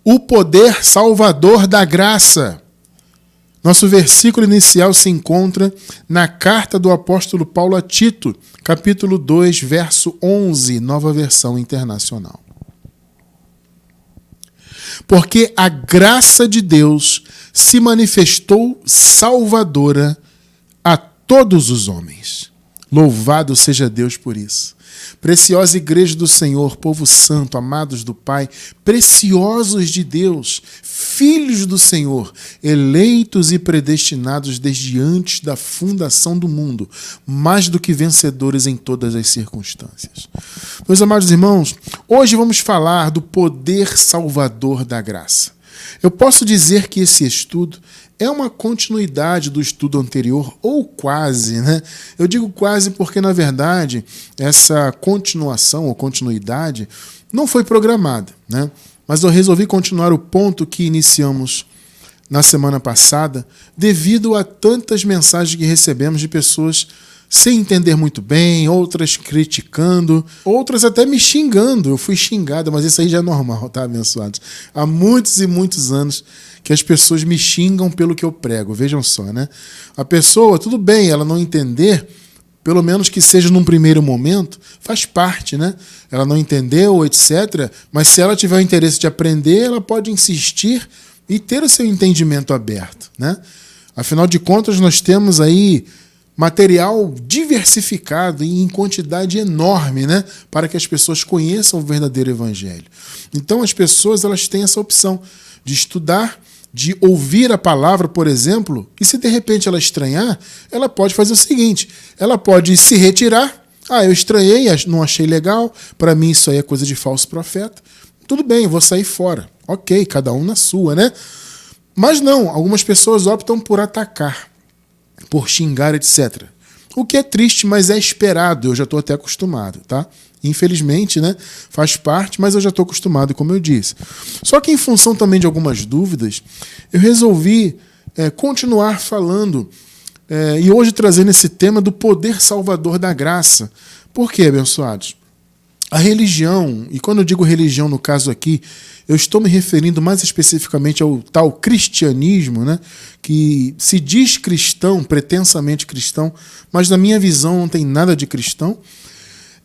o poder salvador da graça. Nosso versículo inicial se encontra na carta do apóstolo Paulo a Tito, capítulo 2, verso 11, Nova Versão Internacional. Porque a graça de Deus se manifestou salvadora a todos os homens. Louvado seja Deus por isso. Preciosa igreja do Senhor, povo santo, amados do Pai, preciosos de Deus, filhos do Senhor, eleitos e predestinados desde antes da fundação do mundo, mais do que vencedores em todas as circunstâncias. Meus amados irmãos, hoje vamos falar do poder salvador da graça. Eu posso dizer que esse estudo é uma continuidade do estudo anterior, ou quase, né? Eu digo quase porque, na verdade, essa continuação ou continuidade não foi programada, né? Mas eu resolvi continuar o ponto que iniciamos na semana passada, devido a tantas mensagens que recebemos de pessoas sem entender muito bem, outras criticando, outras até me xingando. Eu fui xingado, mas isso aí já é normal, tá, abençoados? Há muitos e muitos anos que as pessoas me xingam pelo que eu prego. Vejam só, né? A pessoa, tudo bem, ela não entender, pelo menos que seja num primeiro momento, faz parte, né? Ela não entendeu, etc. Mas se ela tiver o interesse de aprender, ela pode insistir e ter o seu entendimento aberto, né? Afinal de contas, nós temos aí material diversificado e em quantidade enorme, né, para que as pessoas conheçam o verdadeiro evangelho. Então as pessoas, elas têm essa opção de estudar, de ouvir a palavra, por exemplo, e se de repente ela estranhar, ela pode fazer o seguinte: ela pode se retirar. Eu estranhei, não achei legal, para mim isso aí é coisa de falso profeta. Tudo bem, eu vou sair fora. Ok, cada um na sua, né? Mas não, algumas pessoas optam por atacar, por xingar, etc. O que é triste, mas é esperado. Eu já estou até acostumado, tá? Infelizmente, né? Faz parte, mas eu já estou acostumado, como eu disse. Só que em função também de algumas dúvidas, eu resolvi continuar falando e hoje trazendo esse tema do poder salvador da graça. Por quê, abençoados? A religião, e quando eu digo religião no caso aqui, eu estou me referindo mais especificamente ao tal cristianismo, né, que se diz cristão, pretensamente cristão, mas na minha visão não tem nada de cristão.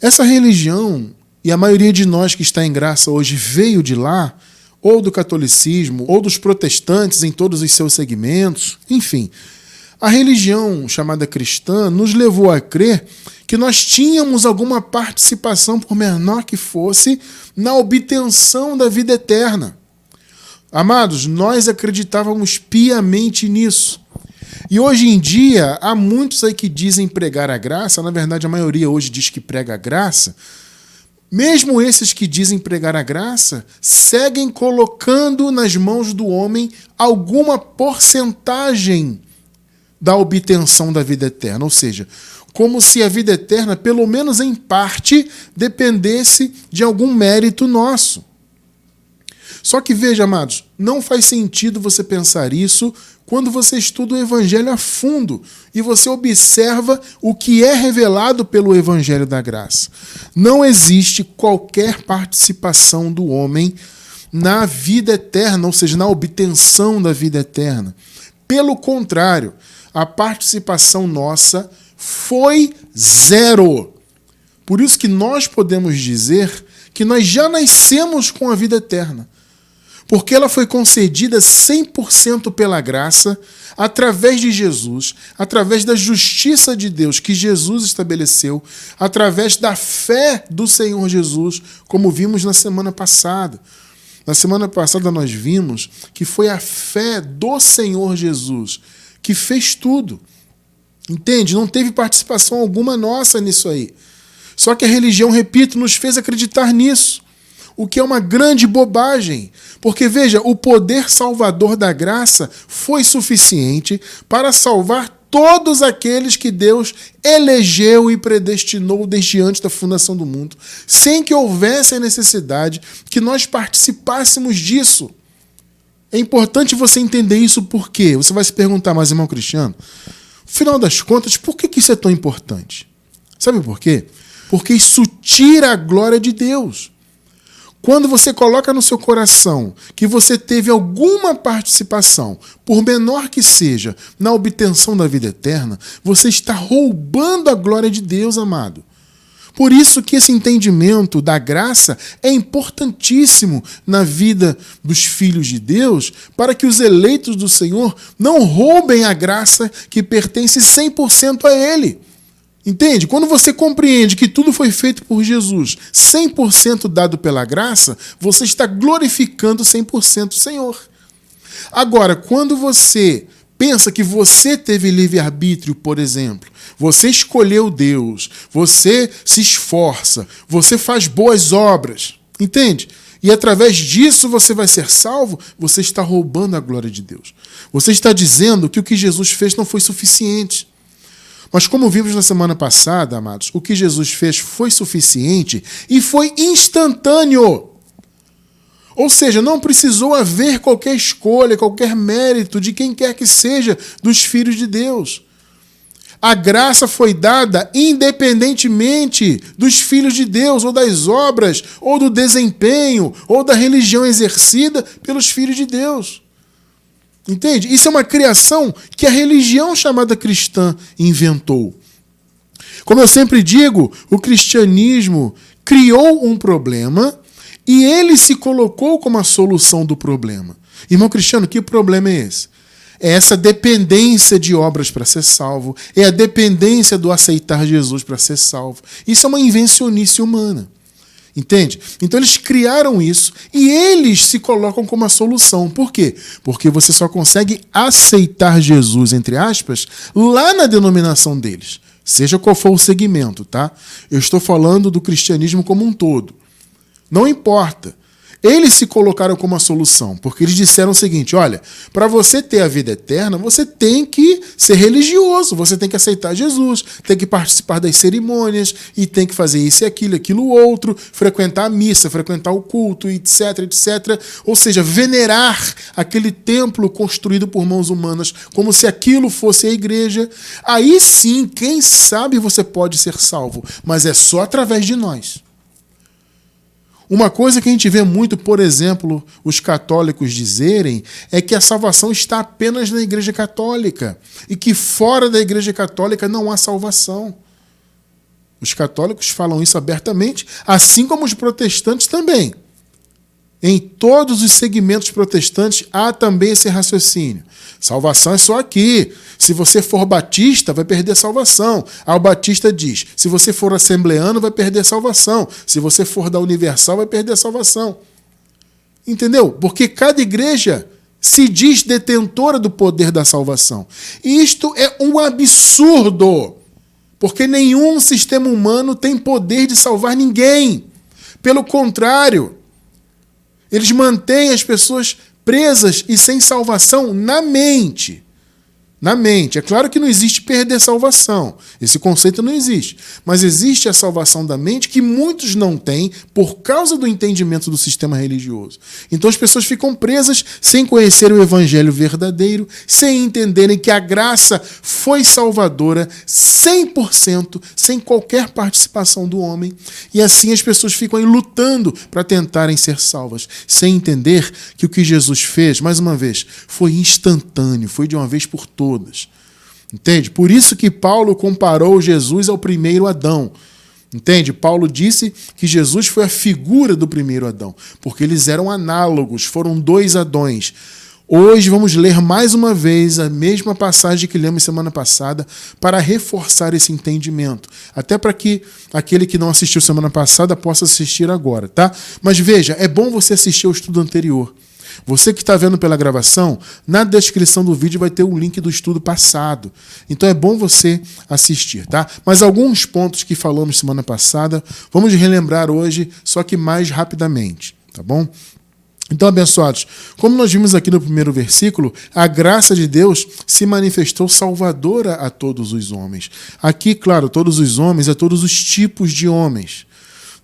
Essa religião, e a maioria de nós que está em graça hoje veio de lá, ou do catolicismo, ou dos protestantes em todos os seus segmentos, enfim. A religião chamada cristã nos levou a crer que nós tínhamos alguma participação, por menor que fosse, na obtenção da vida eterna. Amados, nós acreditávamos piamente nisso. E hoje em dia, há muitos aí que dizem pregar a graça, na verdade a maioria hoje diz que prega a graça. Mesmo esses que dizem pregar a graça, seguem colocando nas mãos do homem alguma porcentagem da obtenção da vida eterna, ou seja, como se a vida eterna, pelo menos em parte, dependesse de algum mérito nosso. Só que veja, amados, não faz sentido você pensar isso quando você estuda o Evangelho a fundo e você observa o que é revelado pelo Evangelho da Graça. Não existe qualquer participação do homem na vida eterna, ou seja, na obtenção da vida eterna. Pelo contrário, a participação nossa foi zero. Por isso que nós podemos dizer que nós já nascemos com a vida eterna, porque ela foi concedida 100% pela graça, através de Jesus, através da justiça de Deus que Jesus estabeleceu, através da fé do Senhor Jesus, como vimos na semana passada. Na semana passada nós vimos que foi a fé do Senhor Jesus que fez tudo. Entende? Não teve participação alguma nossa nisso aí. Só que a religião, repito, nos fez acreditar nisso, o que é uma grande bobagem. Porque, veja, o poder salvador da graça foi suficiente para salvar todos aqueles que Deus elegeu e predestinou desde antes da fundação do mundo, sem que houvesse a necessidade que nós participássemos disso. É importante você entender isso porque você vai se perguntar, mas irmão Cristiano, afinal das contas, por que isso é tão importante? Sabe por quê? Porque isso tira a glória de Deus. Quando você coloca no seu coração que você teve alguma participação, por menor que seja, na obtenção da vida eterna, você está roubando a glória de Deus, amado. Por isso que esse entendimento da graça é importantíssimo na vida dos filhos de Deus, para que os eleitos do Senhor não roubem a graça que pertence 100% a Ele. Entende? Quando você compreende que tudo foi feito por Jesus, 100% dado pela graça, você está glorificando 100% o Senhor. Agora, quando você pensa que você teve livre-arbítrio, por exemplo, você escolheu Deus, você se esforça, você faz boas obras, entende? E através disso você vai ser salvo, você está roubando a glória de Deus. Você está dizendo que o que Jesus fez não foi suficiente. Mas como vimos na semana passada, amados, o que Jesus fez foi suficiente e foi instantâneo. Ou seja, não precisou haver qualquer escolha, qualquer mérito de quem quer que seja dos filhos de Deus. A graça foi dada independentemente dos filhos de Deus, ou das obras, ou do desempenho, ou da religião exercida pelos filhos de Deus. Entende? Isso é uma criação que a religião chamada cristã inventou. Como eu sempre digo, o cristianismo criou um problema e ele se colocou como a solução do problema. Irmão Cristiano, que problema é esse? É essa dependência de obras para ser salvo, é a dependência do aceitar Jesus para ser salvo. Isso é uma invencionice humana. Entende? Então eles criaram isso e eles se colocam como a solução. Por quê? Porque você só consegue aceitar Jesus, entre aspas, lá na denominação deles. Seja qual for o segmento, tá? Eu estou falando do cristianismo como um todo. Não importa. Eles se colocaram como a solução, porque eles disseram o seguinte: olha, para você ter a vida eterna, você tem que ser religioso, você tem que aceitar Jesus, tem que participar das cerimônias, e tem que fazer isso e aquilo outro, frequentar a missa, frequentar o culto, etc, etc. Ou seja, venerar aquele templo construído por mãos humanas, como se aquilo fosse a igreja. Aí sim, quem sabe você pode ser salvo, mas é só através de nós. Uma coisa que a gente vê muito, por exemplo, os católicos dizerem é que a salvação está apenas na Igreja Católica e que fora da Igreja Católica não há salvação. Os católicos falam isso abertamente, assim como os protestantes também. Em todos os segmentos protestantes há também esse raciocínio. Salvação é só aqui. Se você for batista, vai perder salvação. Aí o batista diz, se você for assembleano, vai perder salvação. Se você for da Universal, vai perder salvação. Entendeu? Porque cada igreja se diz detentora do poder da salvação. E isto é um absurdo. Porque nenhum sistema humano tem poder de salvar ninguém. Pelo contrário, eles mantêm as pessoas presas e sem salvação na mente. Na mente. É claro que não existe perder salvação. Esse conceito não existe. Mas existe a salvação da mente que muitos não têm por causa do entendimento do sistema religioso. Então as pessoas ficam presas sem conhecer o evangelho verdadeiro, sem entenderem que a graça foi salvadora 100%, sem qualquer participação do homem. E assim as pessoas ficam aí lutando para tentarem ser salvas, sem entender que o que Jesus fez, mais uma vez, foi instantâneo, foi de uma vez por todas. Entende? Por isso que Paulo comparou Jesus ao primeiro Adão. Entende? Paulo disse que Jesus foi a figura do primeiro Adão, porque eles eram análogos, foram dois Adões. Hoje vamos ler mais uma vez a mesma passagem que lemos semana passada para reforçar esse entendimento. Até para que aquele que não assistiu semana passada possa assistir agora, tá? Mas veja, é bom você assistir ao estudo anterior. Você que está vendo pela gravação, na descrição do vídeo vai ter o link do estudo passado. Então é bom você assistir, tá? Mas alguns pontos que falamos semana passada, vamos relembrar hoje, só que mais rapidamente, tá bom? Então, abençoados, como nós vimos aqui no primeiro versículo, a graça de Deus se manifestou salvadora a todos os homens. Aqui, claro, todos os homens, a todos os tipos de homens.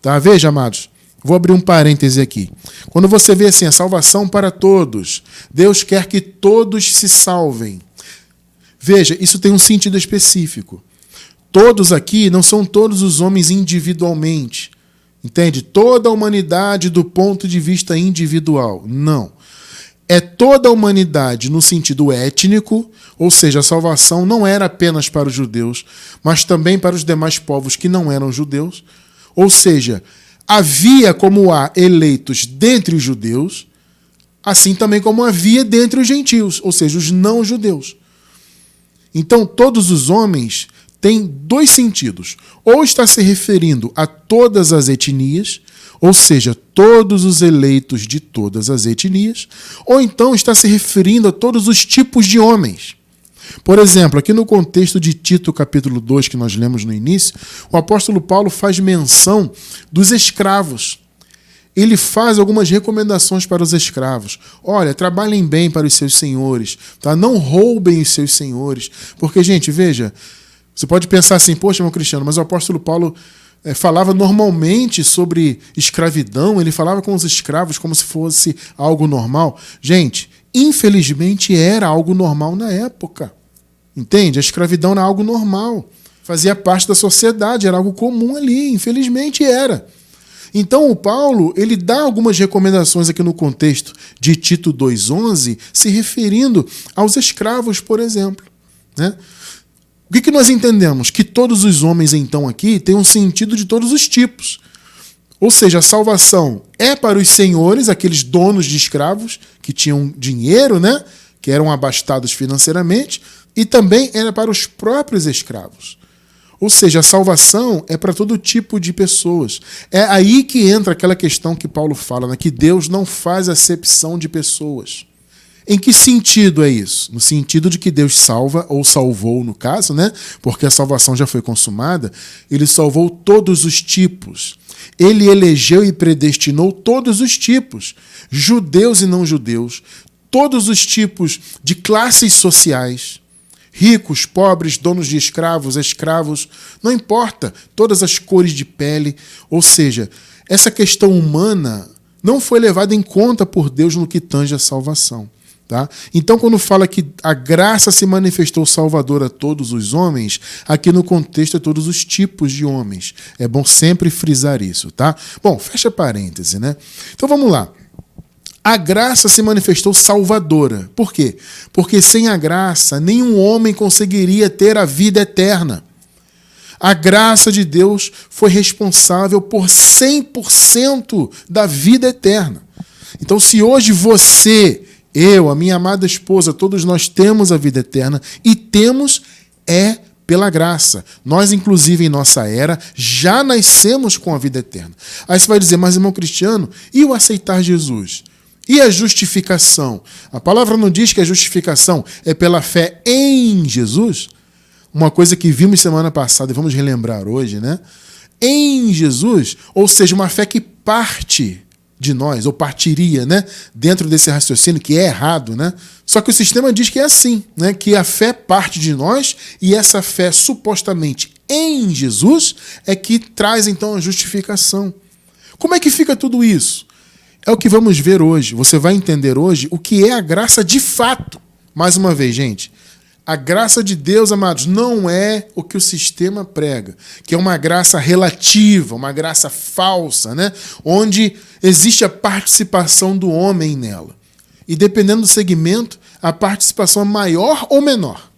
Tá? Veja, amados, vou abrir um parêntese aqui. Quando você vê assim, a salvação para todos, Deus quer que todos se salvem. Veja, isso tem um sentido específico. Todos aqui não são todos os homens individualmente. Entende? Toda a humanidade do ponto de vista individual. Não. É toda a humanidade no sentido étnico, ou seja, a salvação não era apenas para os judeus, mas também para os demais povos que não eram judeus. Ou seja, havia como há eleitos dentre os judeus, assim também como havia dentre os gentios, ou seja, os não-judeus. Então, todos os homens têm dois sentidos. Ou está se referindo a todas as etnias, ou seja, todos os eleitos de todas as etnias, ou então está se referindo a todos os tipos de homens. Por exemplo, aqui no contexto de Tito, capítulo 2, que nós lemos no início, o apóstolo Paulo faz menção dos escravos. Ele faz algumas recomendações para os escravos. Olha, trabalhem bem para os seus senhores, tá? Não roubem os seus senhores. Porque, gente, veja, você pode pensar assim, poxa, meu Cristiano, mas o apóstolo Paulo falava normalmente sobre escravidão, ele falava com os escravos como se fosse algo normal. Gente, infelizmente era algo normal na época. Entende? A escravidão era algo normal. Fazia parte da sociedade, era algo comum ali, infelizmente era. Então o Paulo, ele dá algumas recomendações aqui no contexto de Tito 2,11, se referindo aos escravos, por exemplo, né? O que nós entendemos? Que todos os homens, então, aqui têm um sentido de todos os tipos. Ou seja, a salvação é para os senhores, aqueles donos de escravos que tinham dinheiro, né? Que eram abastados financeiramente, e também era para os próprios escravos. Ou seja, a salvação é para todo tipo de pessoas. É aí que entra aquela questão que Paulo fala, né? Que Deus não faz acepção de pessoas. Em que sentido é isso? No sentido de que Deus salva, ou salvou no caso, né? Porque a salvação já foi consumada, ele salvou todos os tipos. Ele elegeu e predestinou todos os tipos, judeus e não judeus, todos os tipos de classes sociais, ricos, pobres, donos de escravos, escravos, não importa, todas as cores de pele. Ou seja, essa questão humana não foi levada em conta por Deus no que tange a salvação. Tá? Então, quando fala que a graça se manifestou salvadora a todos os homens, aqui no contexto é todos os tipos de homens. É bom sempre frisar isso. Tá? Bom, fecha parêntese, né? Então vamos lá. A graça se manifestou salvadora. Por quê? Porque sem a graça, nenhum homem conseguiria ter a vida eterna. A graça de Deus foi responsável por 100% da vida eterna. Então, se hoje você, eu, a minha amada esposa, todos nós temos a vida eterna e temos pela graça. Nós, inclusive, em nossa era, já nascemos com a vida eterna. Aí você vai dizer, mas irmão Cristiano, e o aceitar Jesus? E a justificação? A palavra não diz que a justificação é pela fé em Jesus? Uma coisa que vimos semana passada e vamos relembrar hoje, né? Em Jesus, ou seja, uma fé que parte de nós, ou partiria, né? Dentro desse raciocínio que é errado, né? Só que o sistema diz que é assim, né? Que a fé parte de nós e essa fé supostamente em Jesus é que traz então a justificação. Como é que fica tudo isso? É o que vamos ver hoje. Você vai entender hoje o que é a graça de fato. Mais uma vez, gente, a graça de Deus, amados, não é o que o sistema prega, que é uma graça relativa, uma graça falsa, né? Onde existe a participação do homem nela. E dependendo do segmento, a participação é maior ou menor.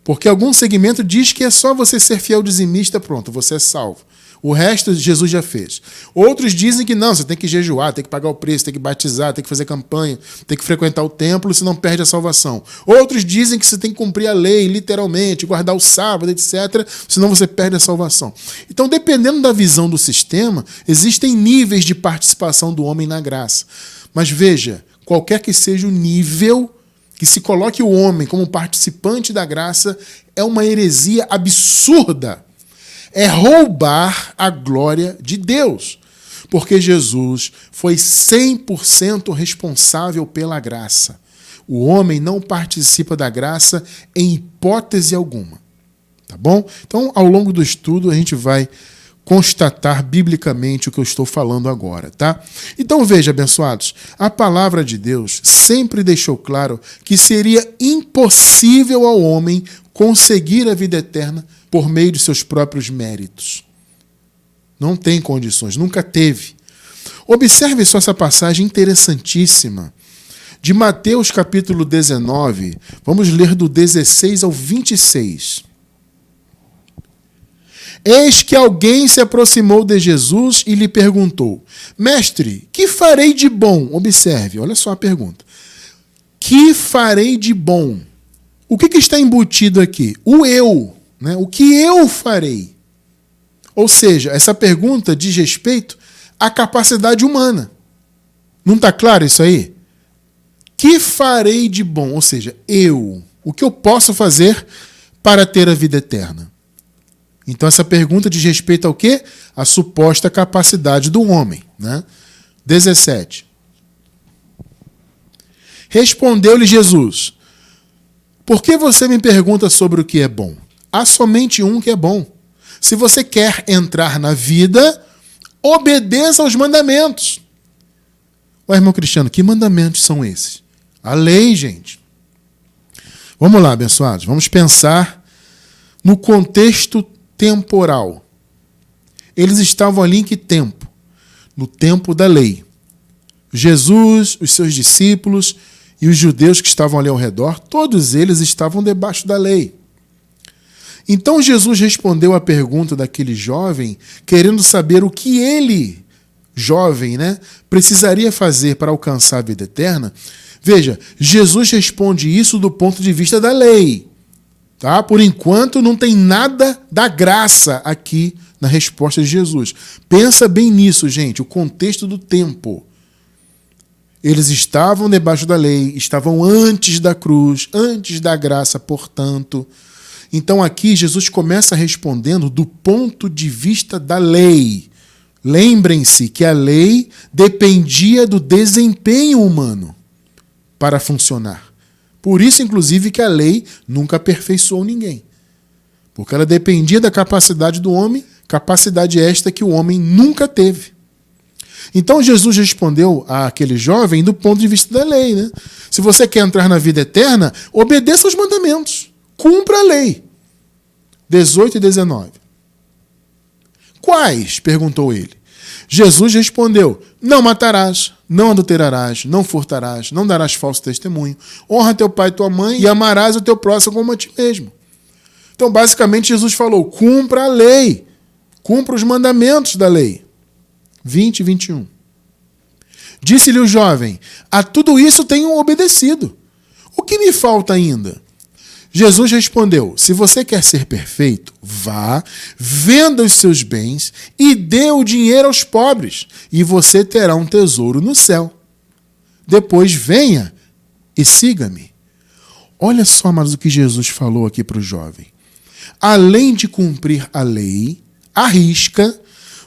Porque algum segmento diz que é só você ser fiel dizimista, pronto, você é salvo. O resto Jesus já fez. Outros dizem que não, você tem que jejuar, tem que pagar o preço, tem que batizar, tem que fazer campanha, tem que frequentar o templo, senão perde a salvação. Outros dizem que você tem que cumprir a lei, literalmente, guardar o sábado, etc., senão você perde a salvação. Então, dependendo da visão do sistema, existem níveis de participação do homem na graça. Mas veja, qualquer que seja o nível que se coloque o homem como participante da graça, é uma heresia absurda. É roubar a glória de Deus. Porque Jesus foi 100% responsável pela graça. O homem não participa da graça em hipótese alguma. Tá bom? Então, ao longo do estudo, a gente vai constatar biblicamente o que eu estou falando agora, tá? Então, veja, abençoados, a palavra de Deus sempre deixou claro que seria impossível ao homem conseguir a vida eterna por meio de seus próprios méritos. Não tem condições, nunca teve. Observe só essa passagem interessantíssima de Mateus capítulo 19. Vamos ler do 16 ao 26. Eis que alguém se aproximou de Jesus e lhe perguntou: Mestre, que farei de bom? Observe, olha só a pergunta. Que farei de bom? O que está embutido aqui? O eu, né? O que eu farei? Ou seja, essa pergunta diz respeito à capacidade humana. Não está claro isso aí? Que farei de bom? Ou seja, eu. O que eu posso fazer para ter a vida eterna? Então essa pergunta diz respeito ao quê? A suposta capacidade do homem, né? 17. Respondeu-lhe Jesus: Por que você me pergunta sobre o que é bom? Há somente um que é bom. Se você quer entrar na vida, obedeça aos mandamentos. Ué, irmão Cristiano, que mandamentos são esses? A lei, gente. Vamos lá, abençoados. Vamos pensar no contexto temporal. Eles estavam ali em que tempo? No tempo da lei. Jesus, os seus discípulos e os judeus que estavam ali ao redor, todos eles estavam debaixo da lei. Então Jesus respondeu à pergunta daquele jovem, querendo saber o que ele, jovem, né, precisaria fazer para alcançar a vida eterna. Veja, Jesus responde isso do ponto de vista da lei. Tá? Por enquanto, não tem nada da graça aqui na resposta de Jesus. Pensa bem nisso, gente, o contexto do tempo. Eles estavam debaixo da lei, estavam antes da cruz, antes da graça, portanto. Então aqui Jesus começa respondendo do ponto de vista da lei. Lembrem-se que a lei dependia do desempenho humano para funcionar. Por isso, inclusive, que a lei nunca aperfeiçoou ninguém. Porque ela dependia da capacidade do homem, capacidade esta que o homem nunca teve. Então Jesus respondeu àquele jovem do ponto de vista da lei, né? Se você quer entrar na vida eterna, obedeça aos mandamentos. Cumpra a lei. 18 e 19. Quais? Perguntou ele. Jesus respondeu: Não matarás, não adulterarás, não furtarás, não darás falso testemunho, honra teu pai e tua mãe e amarás o teu próximo como a ti mesmo. Então, basicamente, Jesus falou: cumpra a lei, cumpra os mandamentos da lei. 20 e 21. Disse-lhe o jovem: A tudo isso tenho obedecido. O que me falta ainda? Jesus respondeu: Se você quer ser perfeito, vá, venda os seus bens e dê o dinheiro aos pobres, e você terá um tesouro no céu. Depois venha e siga-me. Olha só, mas o que Jesus falou aqui para o jovem. Além de cumprir a lei, à risca,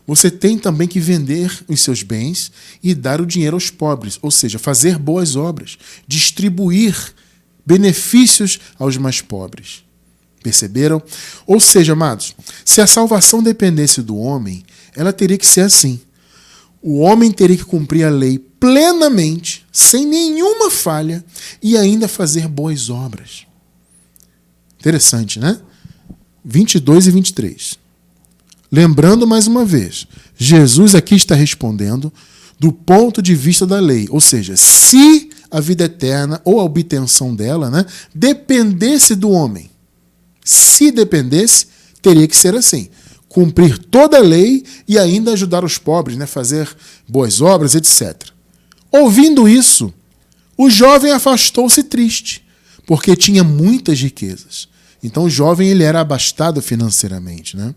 você tem também que vender os seus bens e dar o dinheiro aos pobres, ou seja, fazer boas obras, distribuir benefícios aos mais pobres. Perceberam? Ou seja, amados, se a salvação dependesse do homem, ela teria que ser assim. O homem teria que cumprir a lei plenamente, sem nenhuma falha, e ainda fazer boas obras. Interessante, né? 22 e 23. Lembrando mais uma vez, Jesus aqui está respondendo do ponto de vista da lei, ou seja, se a vida eterna ou a obtenção dela, né, dependesse do homem. Se dependesse, teria que ser assim. Cumprir toda a lei e ainda ajudar os pobres, né, fazer boas obras, etc. Ouvindo isso, o jovem afastou-se triste, porque tinha muitas riquezas. Então o jovem ele era abastado financeiramente, né?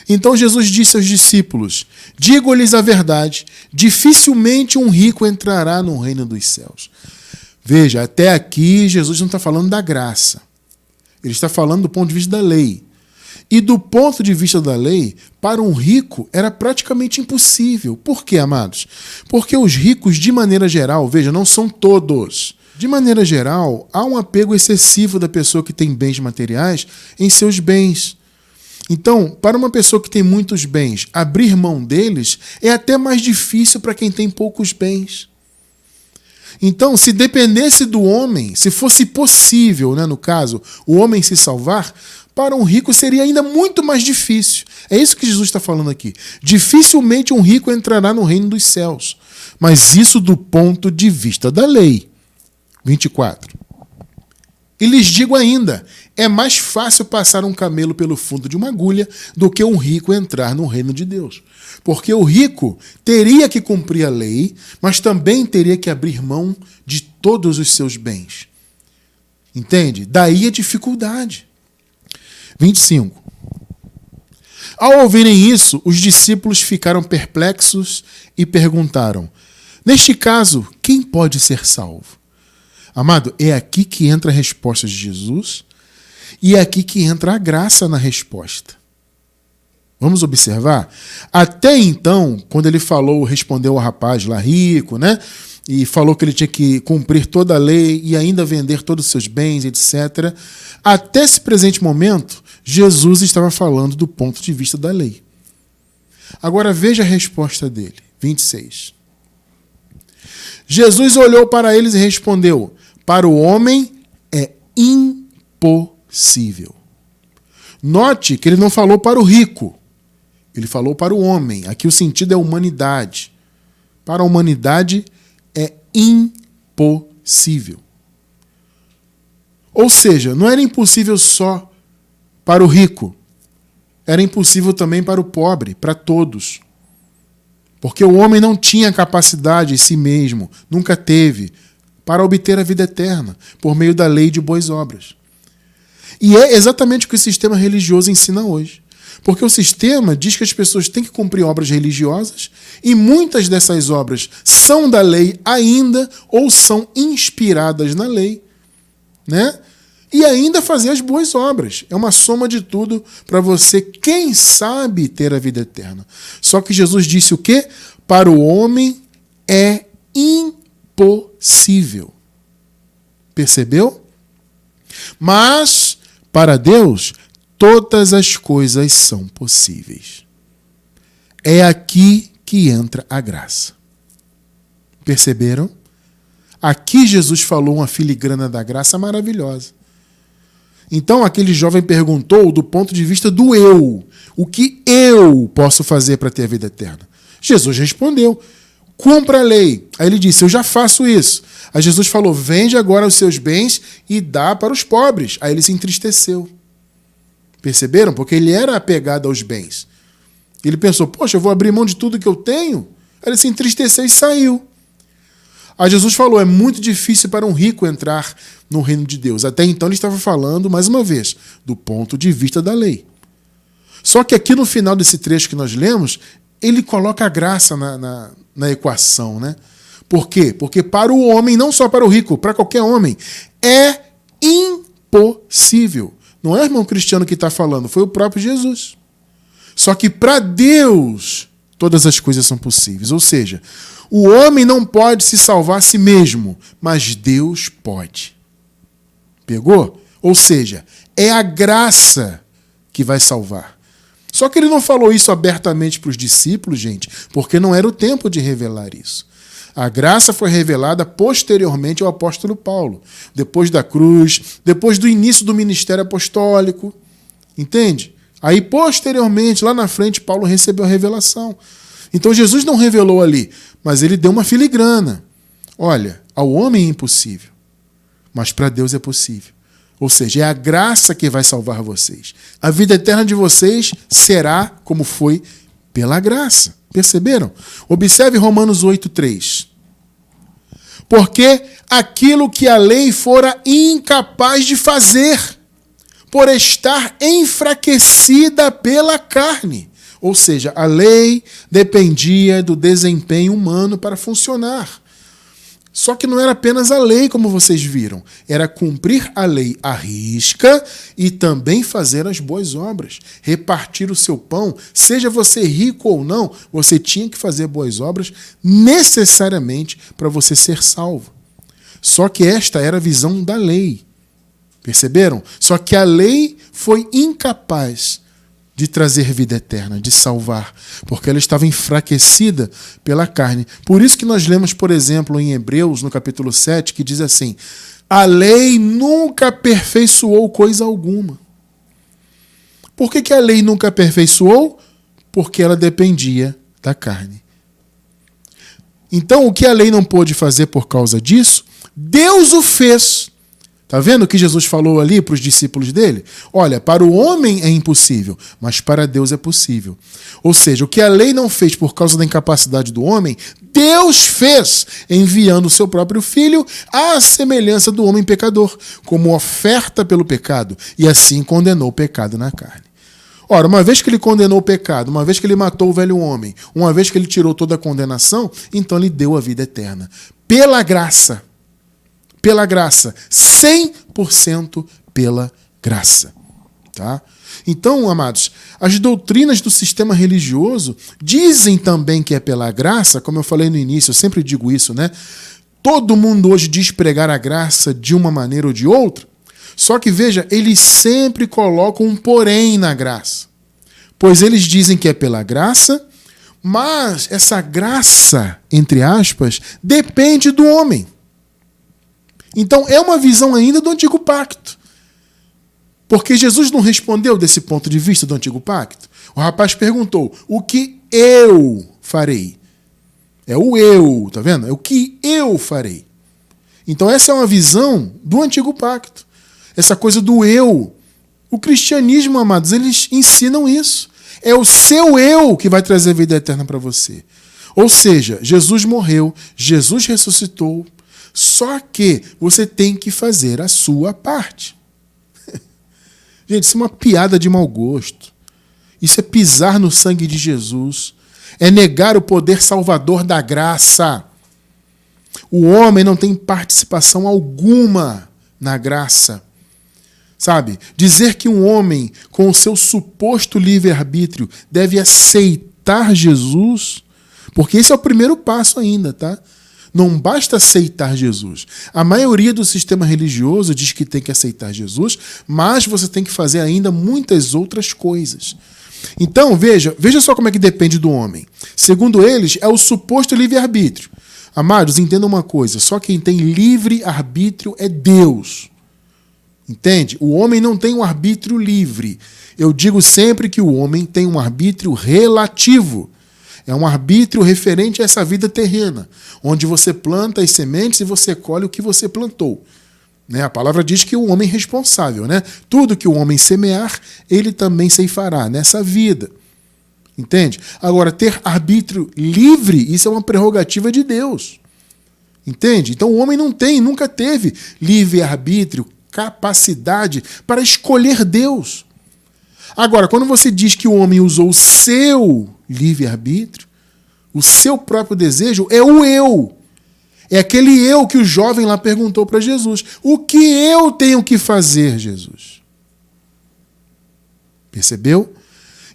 Então Jesus disse aos discípulos: Digo-lhes a verdade, dificilmente um rico entrará no reino dos céus. Veja, até aqui Jesus não está falando da graça. Ele está falando do ponto de vista da lei. E do ponto de vista da lei, para um rico era praticamente impossível. Por quê, amados? Porque os ricos, de maneira geral, veja, não são todos. De maneira geral, há um apego excessivo da pessoa que tem bens materiais em seus bens. Então, para uma pessoa que tem muitos bens, abrir mão deles é até mais difícil para quem tem poucos bens. Então, se dependesse do homem, se fosse possível, né, no caso, o homem se salvar, para um rico seria ainda muito mais difícil. É isso que Jesus está falando aqui. Dificilmente um rico entrará no reino dos céus. Mas isso do ponto de vista da lei. 24. E lhes digo ainda, é mais fácil passar um camelo pelo fundo de uma agulha do que um rico entrar no reino de Deus. Porque o rico teria que cumprir a lei, mas também teria que abrir mão de todos os seus bens. Entende? Daí a dificuldade. 25. Ao ouvirem isso, os discípulos ficaram perplexos e perguntaram: neste caso, quem pode ser salvo? Amado, é aqui que entra a resposta de Jesus e é aqui que entra a graça na resposta. Vamos observar? Até então, quando ele respondeu ao rapaz lá rico, né? E falou que ele tinha que cumprir toda a lei e ainda vender todos os seus bens, etc. Até esse presente momento, Jesus estava falando do ponto de vista da lei. Agora veja a resposta dele, 26. Jesus olhou para eles e respondeu: para o homem é impossível. Note que ele não falou para o rico, ele falou para o homem. Aqui o sentido é humanidade. Para a humanidade é impossível. Ou seja, não era impossível só para o rico, era impossível também para o pobre, para todos. Porque o homem não tinha capacidade em si mesmo, nunca teve, para obter a vida eterna, por meio da lei de boas obras. E é exatamente o que o sistema religioso ensina hoje. Porque o sistema diz que as pessoas têm que cumprir obras religiosas e muitas dessas obras são da lei ainda ou são inspiradas na lei, né? E ainda fazer as boas obras. É uma soma de tudo para você, quem sabe, ter a vida eterna. Só que Jesus disse o quê? Para o homem é impossível. Percebeu? Mas, para Deus, todas as coisas são possíveis. É aqui que entra a graça. Perceberam? Aqui Jesus falou uma filigrana da graça maravilhosa. Então aquele jovem perguntou do ponto de vista do eu. O que eu posso fazer para ter a vida eterna? Jesus respondeu: cumpra a lei. Aí ele disse: eu já faço isso. Aí Jesus falou: vende agora os seus bens e dá para os pobres. Aí ele se entristeceu. Perceberam? Porque ele era apegado aos bens. Ele pensou: poxa, eu vou abrir mão de tudo que eu tenho? Aí ele se entristeceu e saiu. Aí Jesus falou: é muito difícil para um rico entrar no reino de Deus. Até então ele estava falando, mais uma vez, do ponto de vista da lei. Só que aqui no final desse trecho que nós lemos, ele coloca a graça na equação, né? Por quê? Porque para o homem, não só para o rico, para qualquer homem, é impossível. Não é o irmão Cristiano que está falando, foi o próprio Jesus. Só que para Deus, todas as coisas são possíveis. Ou seja, o homem não pode se salvar a si mesmo, mas Deus pode. Pegou? Ou seja, é a graça que vai salvar. Só que ele não falou isso abertamente para os discípulos, gente, porque não era o tempo de revelar isso. A graça foi revelada posteriormente ao apóstolo Paulo, depois da cruz, depois do início do ministério apostólico. Entende? Aí, posteriormente, lá na frente, Paulo recebeu a revelação. Então, Jesus não revelou ali, mas ele deu uma filigrana. Olha, ao homem é impossível, mas para Deus é possível. Ou seja, é a graça que vai salvar vocês. A vida eterna de vocês será como foi pela graça. Perceberam? Observe Romanos 8:3. Porque aquilo que a lei fora incapaz de fazer, por estar enfraquecida pela carne. Ou seja, a lei dependia do desempenho humano para funcionar. Só que não era apenas a lei, como vocês viram. Era cumprir a lei à risca e também fazer as boas obras. Repartir o seu pão, seja você rico ou não, você tinha que fazer boas obras necessariamente para você ser salvo. Só que esta era a visão da lei. Perceberam? Só que a lei foi incapaz de trazer vida eterna, de salvar, porque ela estava enfraquecida pela carne. Por isso que nós lemos, por exemplo, em Hebreus, no capítulo 7, que diz assim: a lei nunca aperfeiçoou coisa alguma. Por que a lei nunca aperfeiçoou? Porque ela dependia da carne. Então, o que a lei não pôde fazer por causa disso, Deus o fez. Está vendo o que Jesus falou ali para os discípulos dele? Olha, para o homem é impossível, mas para Deus é possível. Ou seja, o que a lei não fez por causa da incapacidade do homem, Deus fez, enviando o seu próprio Filho à semelhança do homem pecador, como oferta pelo pecado, e assim condenou o pecado na carne. Ora, uma vez que ele condenou o pecado, uma vez que ele matou o velho homem, uma vez que ele tirou toda a condenação, então ele deu a vida eterna. Pela graça. Pela graça. 100% pela graça. Tá? Então, amados, as doutrinas do sistema religioso dizem também que é pela graça, como eu falei no início, eu sempre digo isso, né? Todo mundo hoje diz pregar a graça de uma maneira ou de outra, só que, veja, eles sempre colocam um porém na graça. Pois eles dizem que é pela graça, mas essa graça, entre aspas, depende do homem. Então, é uma visão ainda do Antigo Pacto. Porque Jesus não respondeu desse ponto de vista do Antigo Pacto. O rapaz perguntou: o que eu farei? É o eu, tá vendo? É o que eu farei. Então, essa é uma visão do Antigo Pacto. Essa coisa do eu. O cristianismo, amados, eles ensinam isso. É o seu eu que vai trazer a vida eterna para você. Ou seja, Jesus morreu, Jesus ressuscitou, só que você tem que fazer a sua parte. Gente, isso é uma piada de mau gosto. Isso é pisar no sangue de Jesus. É negar o poder salvador da graça. O homem não tem participação alguma na graça. Sabe? Dizer que um homem, com o seu suposto livre-arbítrio, deve aceitar Jesus, porque esse é o primeiro passo ainda, tá? Não basta aceitar Jesus. A maioria do sistema religioso diz que tem que aceitar Jesus, mas você tem que fazer ainda muitas outras coisas. Então, veja só como é que depende do homem. Segundo eles, é o suposto livre-arbítrio. Amados, entendam uma coisa, só quem tem livre-arbítrio é Deus. Entende? O homem não tem um arbítrio livre. Eu digo sempre que o homem tem um arbítrio relativo. É um arbítrio referente a essa vida terrena, onde você planta as sementes e você colhe o que você plantou. Né? A palavra diz que o homem é responsável. Né? Tudo que o homem semear, ele também ceifará nessa vida. Entende? Agora, ter arbítrio livre, isso é uma prerrogativa de Deus. Entende? Então o homem não tem, nunca teve livre-arbítrio, capacidade para escolher Deus. Agora, quando você diz que o homem usou o seu livre-arbítrio, o seu próprio desejo, é o eu. É aquele eu que o jovem lá perguntou para Jesus. O que eu tenho que fazer, Jesus? Percebeu?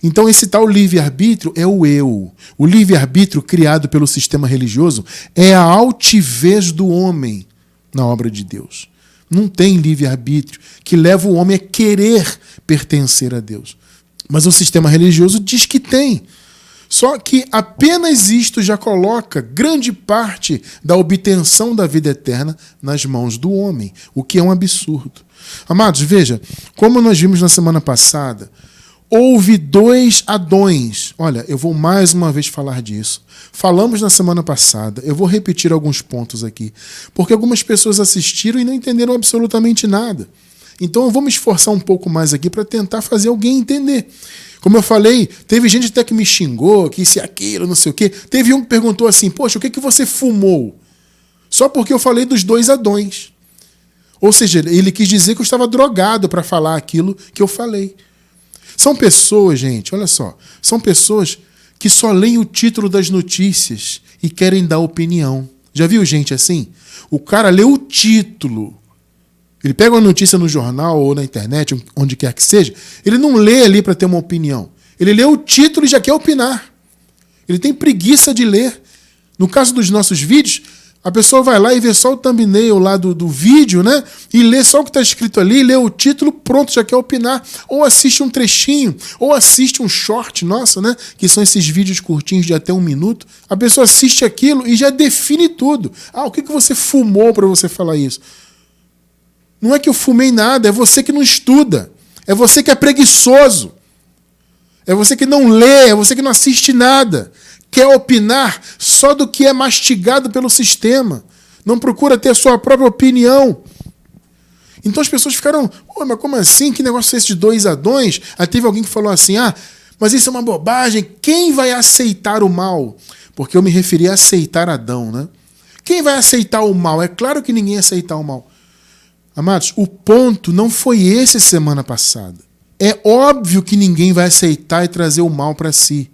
Então esse tal livre-arbítrio é o eu. O livre-arbítrio criado pelo sistema religioso é a altivez do homem na obra de Deus. Não tem livre-arbítrio que leva o homem a querer pertencer a Deus. Mas o sistema religioso diz que tem. Só que apenas isto já coloca grande parte da obtenção da vida eterna nas mãos do homem, o que é um absurdo. Amados, veja, como nós vimos na semana passada, houve 2 Adões. Olha, eu vou mais uma vez falar disso. Falamos na semana passada, eu vou repetir alguns pontos aqui, porque algumas pessoas assistiram e não entenderam absolutamente nada. Então eu vou me esforçar um pouco mais aqui para tentar fazer alguém entender. Como eu falei, teve gente até que me xingou, que isso e aquilo, não sei o quê. Teve um que perguntou assim: poxa, o que você fumou? Só porque eu falei dos 2 Adões. Ou seja, ele quis dizer que eu estava drogado para falar aquilo que eu falei. São pessoas, gente, olha só, são pessoas que só leem o título das notícias e querem dar opinião. Já viu gente assim? O cara lê o título. Ele pega uma notícia no jornal ou na internet, onde quer que seja, ele não lê ali para ter uma opinião. Ele lê o título e já quer opinar. Ele tem preguiça de ler. No caso dos nossos vídeos, A pessoa vai lá e vê só o thumbnail lá do vídeo, né? E lê só o que está escrito ali, lê o título, pronto, já quer opinar. Ou assiste um trechinho, ou assiste um short nosso, né? Que são esses vídeos curtinhos de até 1 minuto. A pessoa assiste aquilo e já define tudo. Ah, o que você fumou para você falar isso? Não é que eu fumei nada, é você que não estuda. É você que é preguiçoso. É você que não lê, é você que não assiste nada. Quer opinar só do que é mastigado pelo sistema. Não procura ter a sua própria opinião. Então as pessoas ficaram, mas como assim? Que negócio é esse de 2 Adões? Aí teve alguém que falou assim, mas isso é uma bobagem. Quem vai aceitar o mal? Porque eu me referi a aceitar Adão, né? Quem vai aceitar o mal? É claro que ninguém ia aceitar o mal. Amados, o ponto não foi esse semana passada. É óbvio que ninguém vai aceitar e trazer o mal para si.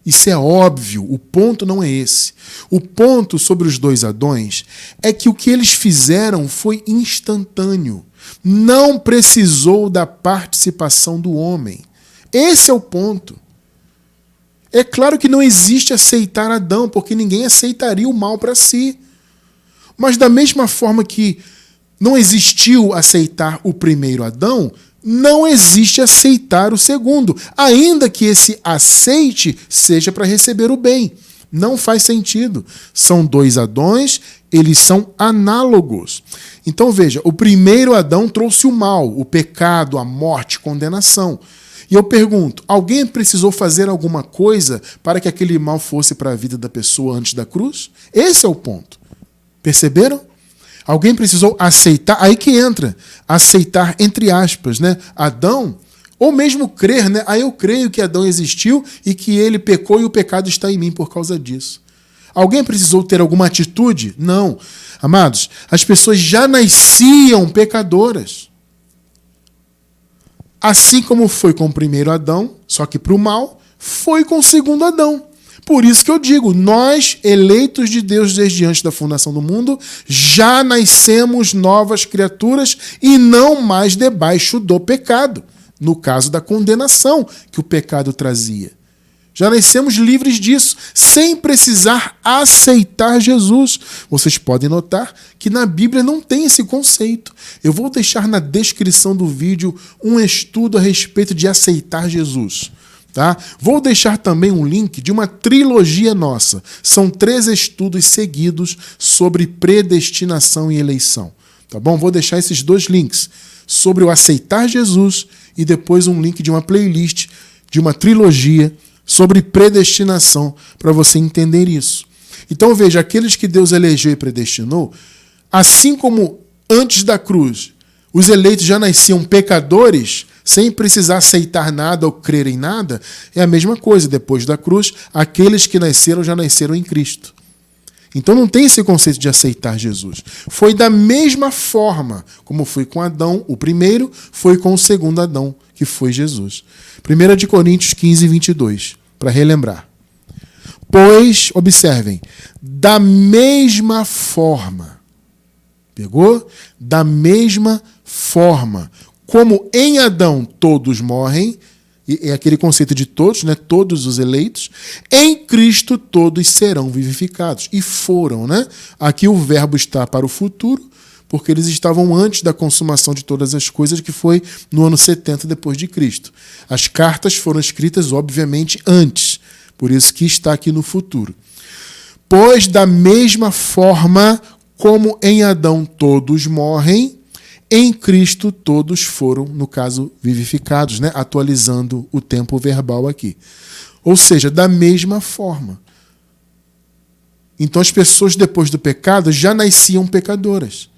Isso é óbvio, o ponto não é esse. O ponto sobre os 2 Adões é que o que eles fizeram foi instantâneo. Não precisou da participação do homem. Esse é o ponto. É claro que não existe aceitar Adão, porque ninguém aceitaria o mal para si. Mas da mesma forma que não existiu aceitar o primeiro Adão, não existe aceitar o segundo, ainda que esse aceite seja para receber o bem. Não faz sentido. São 2 Adões, eles são análogos. Então veja, o primeiro Adão trouxe o mal, o pecado, a morte, a condenação. E eu pergunto, alguém precisou fazer alguma coisa para que aquele mal fosse para a vida da pessoa antes da cruz? Esse é o ponto. Perceberam? Alguém precisou aceitar, aí que entra, aceitar entre aspas, né? Adão, ou mesmo crer, né? Eu creio que Adão existiu e que ele pecou e o pecado está em mim por causa disso. Alguém precisou ter alguma atitude? Não. Amados, as pessoas já nasciam pecadoras. Assim como foi com o primeiro Adão, só que para o mal, foi com o segundo Adão. Por isso que eu digo, nós, eleitos de Deus desde antes da fundação do mundo, já nascemos novas criaturas e não mais debaixo do pecado, no caso da condenação que o pecado trazia. Já nascemos livres disso, sem precisar aceitar Jesus. Vocês podem notar que na Bíblia não tem esse conceito. Eu vou deixar na descrição do vídeo um estudo a respeito de aceitar Jesus. Tá? Vou deixar também um link de uma trilogia nossa. São 3 estudos seguidos sobre predestinação e eleição. Tá bom? Vou deixar esses 2 links sobre o aceitar Jesus e depois um link de uma playlist de uma trilogia sobre predestinação para você entender isso. Então veja, aqueles que Deus elegeu e predestinou, assim como antes da cruz os eleitos já nasciam pecadores, sem precisar aceitar nada ou crer em nada, é a mesma coisa. Depois da cruz, aqueles que nasceram já nasceram em Cristo. Então não tem esse conceito de aceitar Jesus. Foi da mesma forma como foi com Adão, o primeiro, foi com o segundo Adão, que foi Jesus. 1 Coríntios 15, 22, para relembrar. Pois, observem, da mesma forma, pegou? Da mesma forma, como em Adão todos morrem, é aquele conceito de todos, né? Todos os eleitos, em Cristo todos serão vivificados. E foram, né? Aqui o verbo está para o futuro, porque eles estavam antes da consumação de todas as coisas, que foi no ano 70 depois de Cristo. As cartas foram escritas, obviamente, antes, por isso que está aqui no futuro. Pois da mesma forma como em Adão todos morrem, em Cristo todos foram, no caso, vivificados, né? Atualizando o tempo verbal aqui. Ou seja, da mesma forma. Então as pessoas depois do pecado já nasciam pecadoras.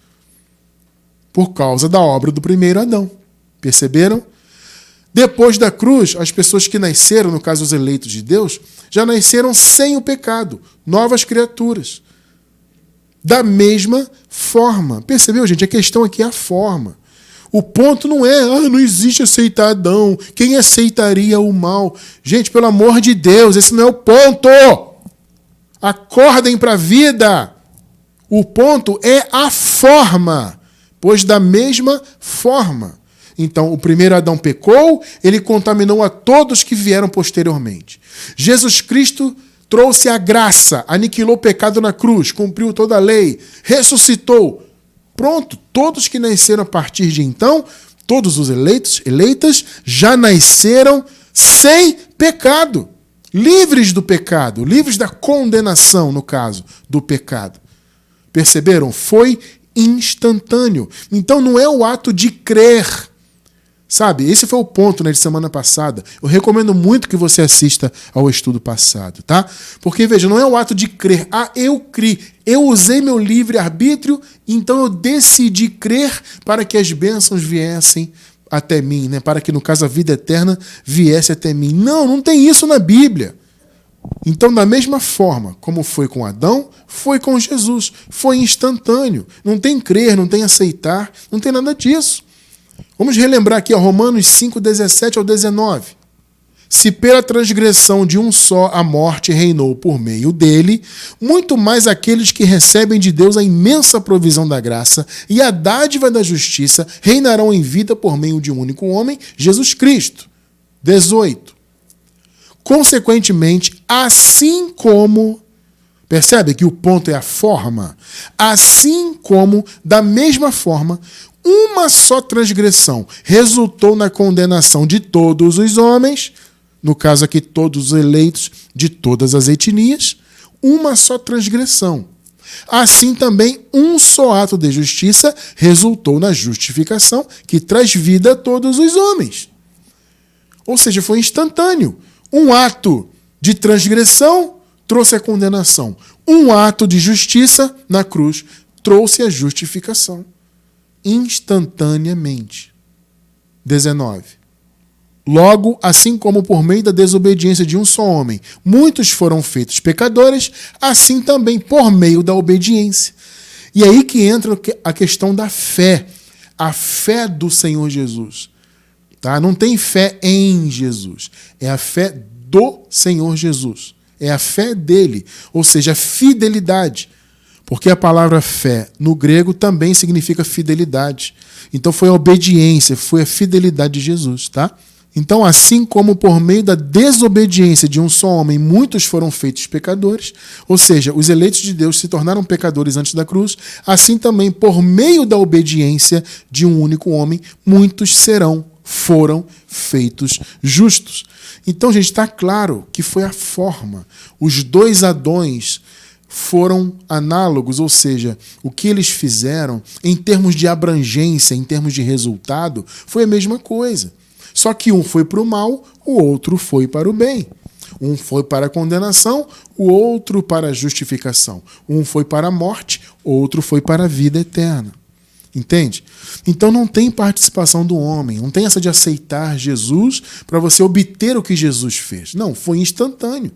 Por causa da obra do primeiro Adão. Perceberam? Depois da cruz, as pessoas que nasceram, no caso os eleitos de Deus, já nasceram sem o pecado. Novas criaturas. Da mesma forma. Percebeu, gente? A questão aqui é a forma. O ponto não é, não existe aceitar Adão. Quem aceitaria o mal? Gente, pelo amor de Deus, esse não é o ponto. Acordem para a vida. O ponto é a forma. Pois da mesma forma. Então, o primeiro Adão pecou, ele contaminou a todos que vieram posteriormente. Jesus Cristo trouxe a graça, aniquilou o pecado na cruz, cumpriu toda a lei, ressuscitou. Pronto, todos que nasceram a partir de então, todos os eleitas, já nasceram sem pecado, livres do pecado, livres da condenação, no caso, do pecado. Perceberam? Foi instantâneo. Então não é o ato de crer. Sabe, esse foi o ponto, né, de semana passada. Eu recomendo muito que você assista ao estudo passado, tá? Porque, veja, não é o ato de crer. Ah, eu criei, eu usei meu livre-arbítrio, então eu decidi crer para que as bênçãos viessem até mim, né? Para que, no caso, a vida eterna viesse até mim. Não, não tem isso na Bíblia. Então, da mesma forma como foi com Adão, foi com Jesus. Foi instantâneo. Não tem crer, não tem aceitar, não tem nada disso. Vamos relembrar aqui, ó, Romanos 5, 17 ao 19. Se pela transgressão de um só a morte reinou por meio dele, muito mais aqueles que recebem de Deus a imensa provisão da graça e a dádiva da justiça reinarão em vida por meio de um único homem, Jesus Cristo. 18. Consequentemente, assim como... Percebe que o ponto é a forma? Assim como, da mesma forma, uma só transgressão resultou na condenação de todos os homens, no caso aqui todos os eleitos de todas as etnias, uma só transgressão. Assim também um só ato de justiça resultou na justificação que traz vida a todos os homens. Ou seja, foi instantâneo. Um ato de transgressão trouxe a condenação. Um ato de justiça na cruz trouxe a justificação. Instantaneamente. 19. Logo, assim como por meio da desobediência de um só homem, muitos foram feitos pecadores, assim também por meio da obediência. E aí que entra a questão da fé. A fé do Senhor Jesus. Tá? Não tem fé em Jesus. É a fé do Senhor Jesus. É a fé dele. Ou seja, a fidelidade. Porque a palavra fé no grego também significa fidelidade. Então foi a obediência, foi a fidelidade de Jesus, tá? Então, assim como por meio da desobediência de um só homem, muitos foram feitos pecadores, ou seja, os eleitos de Deus se tornaram pecadores antes da cruz, assim também por meio da obediência de um único homem, muitos foram feitos justos. Então, gente, está claro que foi a forma. Os dois Adões foram análogos, ou seja, o que eles fizeram em termos de abrangência, em termos de resultado, foi a mesma coisa. Só que um foi para o mal, o outro foi para o bem. Um foi para a condenação, o outro para a justificação. Um foi para a morte, outro foi para a vida eterna. Entende? Então não tem participação do homem, não tem essa de aceitar Jesus para você obter o que Jesus fez. Não, foi instantâneo.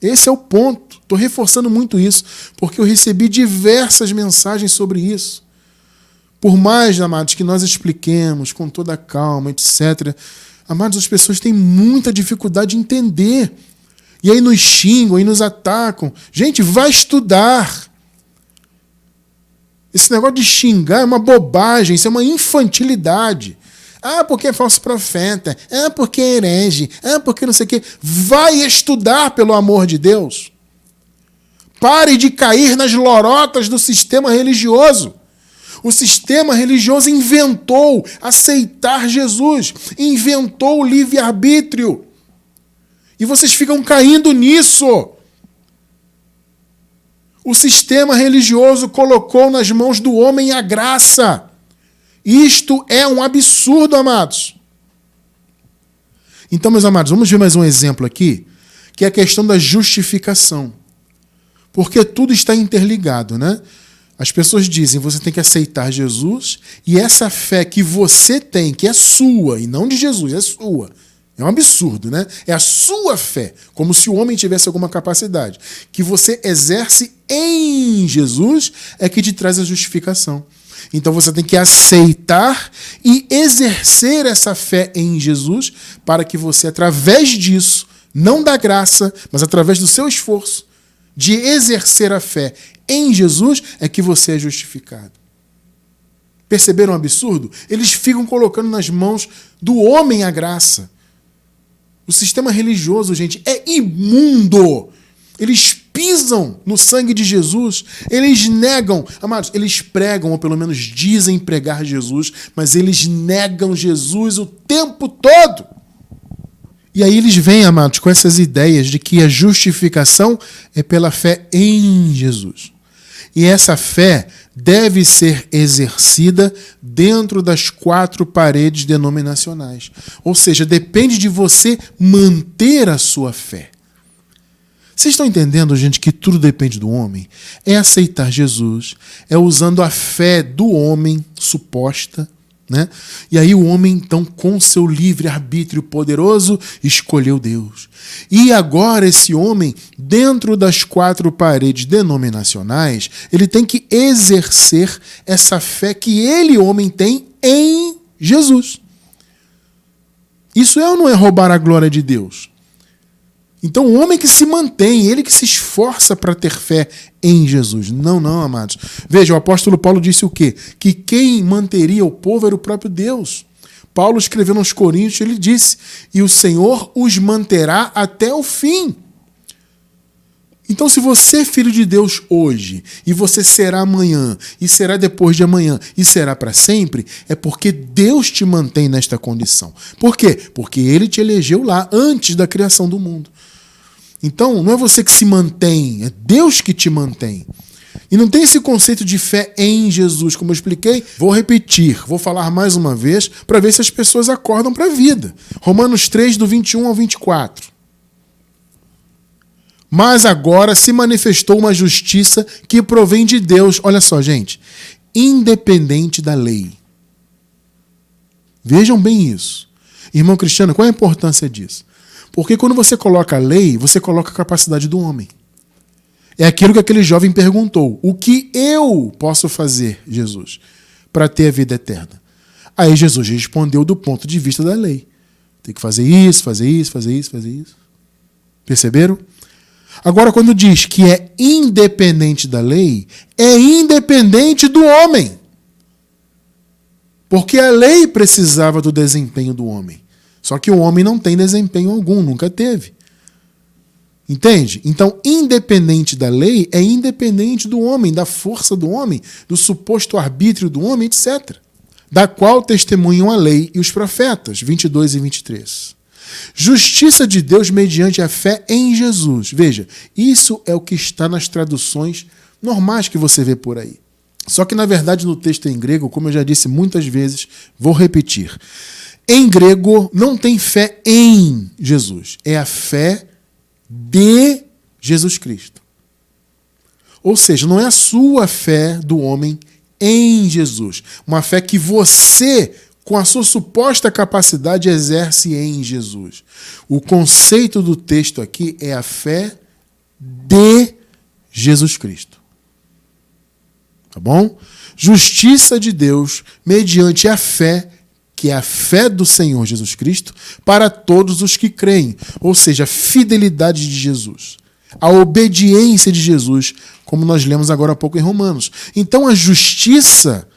Esse é o ponto. Estou reforçando muito isso, porque eu recebi diversas mensagens sobre isso. Por mais, amados, que nós expliquemos com toda a calma, etc., amados, as pessoas têm muita dificuldade de entender. E aí nos xingam, e nos atacam. Gente, vai estudar. Esse negócio de xingar é uma bobagem, isso é uma infantilidade. Ah, porque é falso profeta. Ah, porque é herege. Ah, porque não sei o quê. Vai estudar, pelo amor de Deus. Pare de cair nas lorotas do sistema religioso. O sistema religioso inventou aceitar Jesus. Inventou o livre-arbítrio. E vocês ficam caindo nisso. O sistema religioso colocou nas mãos do homem a graça. Isto é um absurdo, amados. Então, meus amados, vamos ver mais um exemplo aqui, que é a questão da justificação. Porque tudo está interligado, né? As pessoas dizem, você tem que aceitar Jesus, e essa fé que você tem, que é sua, e não de Jesus, é sua. É um absurdo, né? É a sua fé, como se o homem tivesse alguma capacidade, que você exerce em Jesus, é que te traz a justificação. Então você tem que aceitar e exercer essa fé em Jesus para que você, através disso, não da graça, mas através do seu esforço de exercer a fé em Jesus, é que você é justificado. Perceberam o absurdo? Eles ficam colocando nas mãos do homem a graça. O sistema religioso, gente, é imundo. Eles pisam no sangue de Jesus, eles negam, amados, eles pregam, ou pelo menos dizem pregar Jesus, mas eles negam Jesus o tempo todo. E aí eles vêm, amados, com essas ideias de que a justificação é pela fé em Jesus. E essa fé deve ser exercida dentro das 4 paredes denominacionais. Ou seja, depende de você manter a sua fé. Vocês estão entendendo, gente, que tudo depende do homem? É aceitar Jesus, é usando a fé do homem suposta, né? E aí o homem, então, com seu livre-arbítrio poderoso, escolheu Deus. E agora esse homem, dentro das 4 paredes denominacionais, ele tem que exercer essa fé que ele, homem, tem em Jesus. Isso é ou não é roubar a glória de Deus? Então o homem que se mantém, ele que se esforça para ter fé em Jesus. Não, amados. Veja, o apóstolo Paulo disse o quê? Que quem manteria o povo era o próprio Deus. Paulo escreveu nos Coríntios, ele disse, e o Senhor os manterá até o fim. Então, se você é filho de Deus hoje, e você será amanhã, e será depois de amanhã, e será para sempre, é porque Deus te mantém nesta condição. Por quê? Porque Ele te elegeu lá, antes da criação do mundo. Então, não é você que se mantém, é Deus que te mantém. E não tem esse conceito de fé em Jesus, como eu expliquei. Vou repetir, vou falar mais uma vez, para ver se as pessoas acordam para a vida. Romanos 3, do 21 ao 24. Mas agora se manifestou uma justiça que provém de Deus, olha só, gente, independente da lei. Vejam bem isso. Irmão Cristiano, qual é a importância disso? Porque quando você coloca a lei, você coloca a capacidade do homem. É aquilo que aquele jovem perguntou. O que eu posso fazer, Jesus, para ter a vida eterna? Aí Jesus respondeu do ponto de vista da lei. Tem que fazer isso, fazer isso, fazer isso, fazer isso. Perceberam? Agora, quando diz que é independente da lei, é independente do homem. Porque a lei precisava do desempenho do homem. Só que o homem não tem desempenho algum, nunca teve. Entende? Então, independente da lei, é independente do homem, da força do homem, do suposto arbítrio do homem, etc. Da qual testemunham a lei e os profetas, 22 e 23. Justiça de Deus mediante a fé em Jesus. Veja, isso é o que está nas traduções normais que você vê por aí. Só que, na verdade, no texto em grego, como eu já disse muitas vezes, vou repetir. Em grego, não tem fé em Jesus. É a fé de Jesus Cristo. Ou seja, não é a sua fé do homem em Jesus. Uma fé que você, com a sua suposta capacidade, exerce em Jesus. O conceito do texto aqui é a fé de Jesus Cristo. Tá bom? Justiça de Deus mediante a fé, que é a fé do Senhor Jesus Cristo, para todos os que creem. Ou seja, a fidelidade de Jesus. A obediência de Jesus, como nós lemos agora há pouco em Romanos. Então, a justiça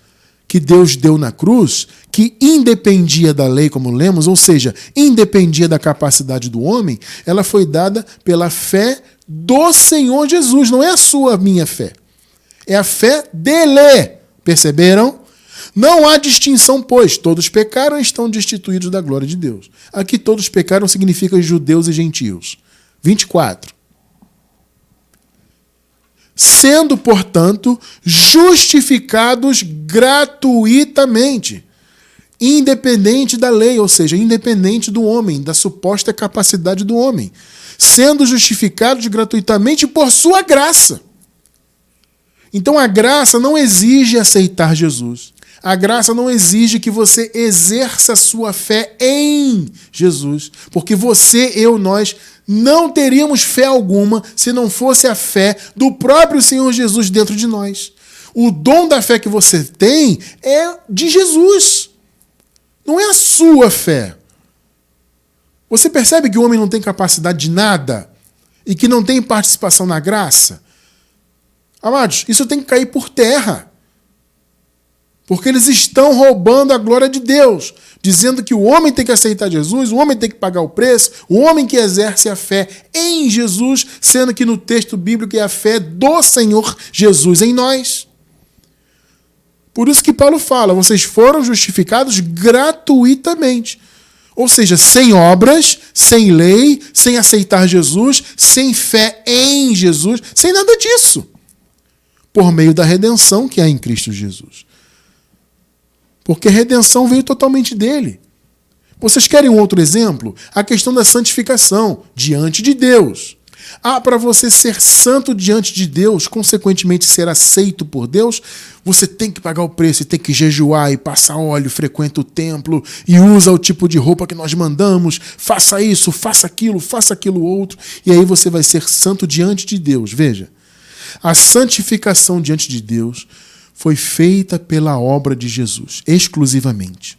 que Deus deu na cruz, que independia da lei, como lemos, ou seja, independia da capacidade do homem, ela foi dada pela fé do Senhor Jesus. Não é a sua, a minha fé. É a fé dele. Perceberam? Não há distinção, pois todos pecaram e estão destituídos da glória de Deus. Aqui todos pecaram significa judeus e gentios. 24. Sendo, portanto, justificados gratuitamente, independente da lei, ou seja, independente do homem, da suposta capacidade do homem, sendo justificados gratuitamente por sua graça. Então a graça não exige aceitar Jesus. A graça não exige que você exerça a sua fé em Jesus, porque você, eu, nós não teríamos fé alguma se não fosse a fé do próprio Senhor Jesus dentro de nós. O dom da fé que você tem é de Jesus, não é a sua fé. Você percebe que o homem não tem capacidade de nada e que não tem participação na graça? Amados, isso tem que cair por terra. Porque eles estão roubando a glória de Deus, dizendo que o homem tem que aceitar Jesus, o homem tem que pagar o preço, o homem que exerce a fé em Jesus, sendo que no texto bíblico é a fé do Senhor Jesus em nós. Por isso que Paulo fala, vocês foram justificados gratuitamente. Ou seja, sem obras, sem lei, sem aceitar Jesus, sem fé em Jesus, sem nada disso. Por meio da redenção que há em Cristo Jesus. Porque a redenção veio totalmente dele. Vocês querem um outro exemplo? A questão da santificação diante de Deus. Para você ser santo diante de Deus, consequentemente ser aceito por Deus, você tem que pagar o preço, e tem que jejuar e passar óleo, frequenta o templo e usa o tipo de roupa que nós mandamos, faça isso, faça aquilo outro, e aí você vai ser santo diante de Deus. Veja, a santificação diante de Deus foi feita pela obra de Jesus, exclusivamente.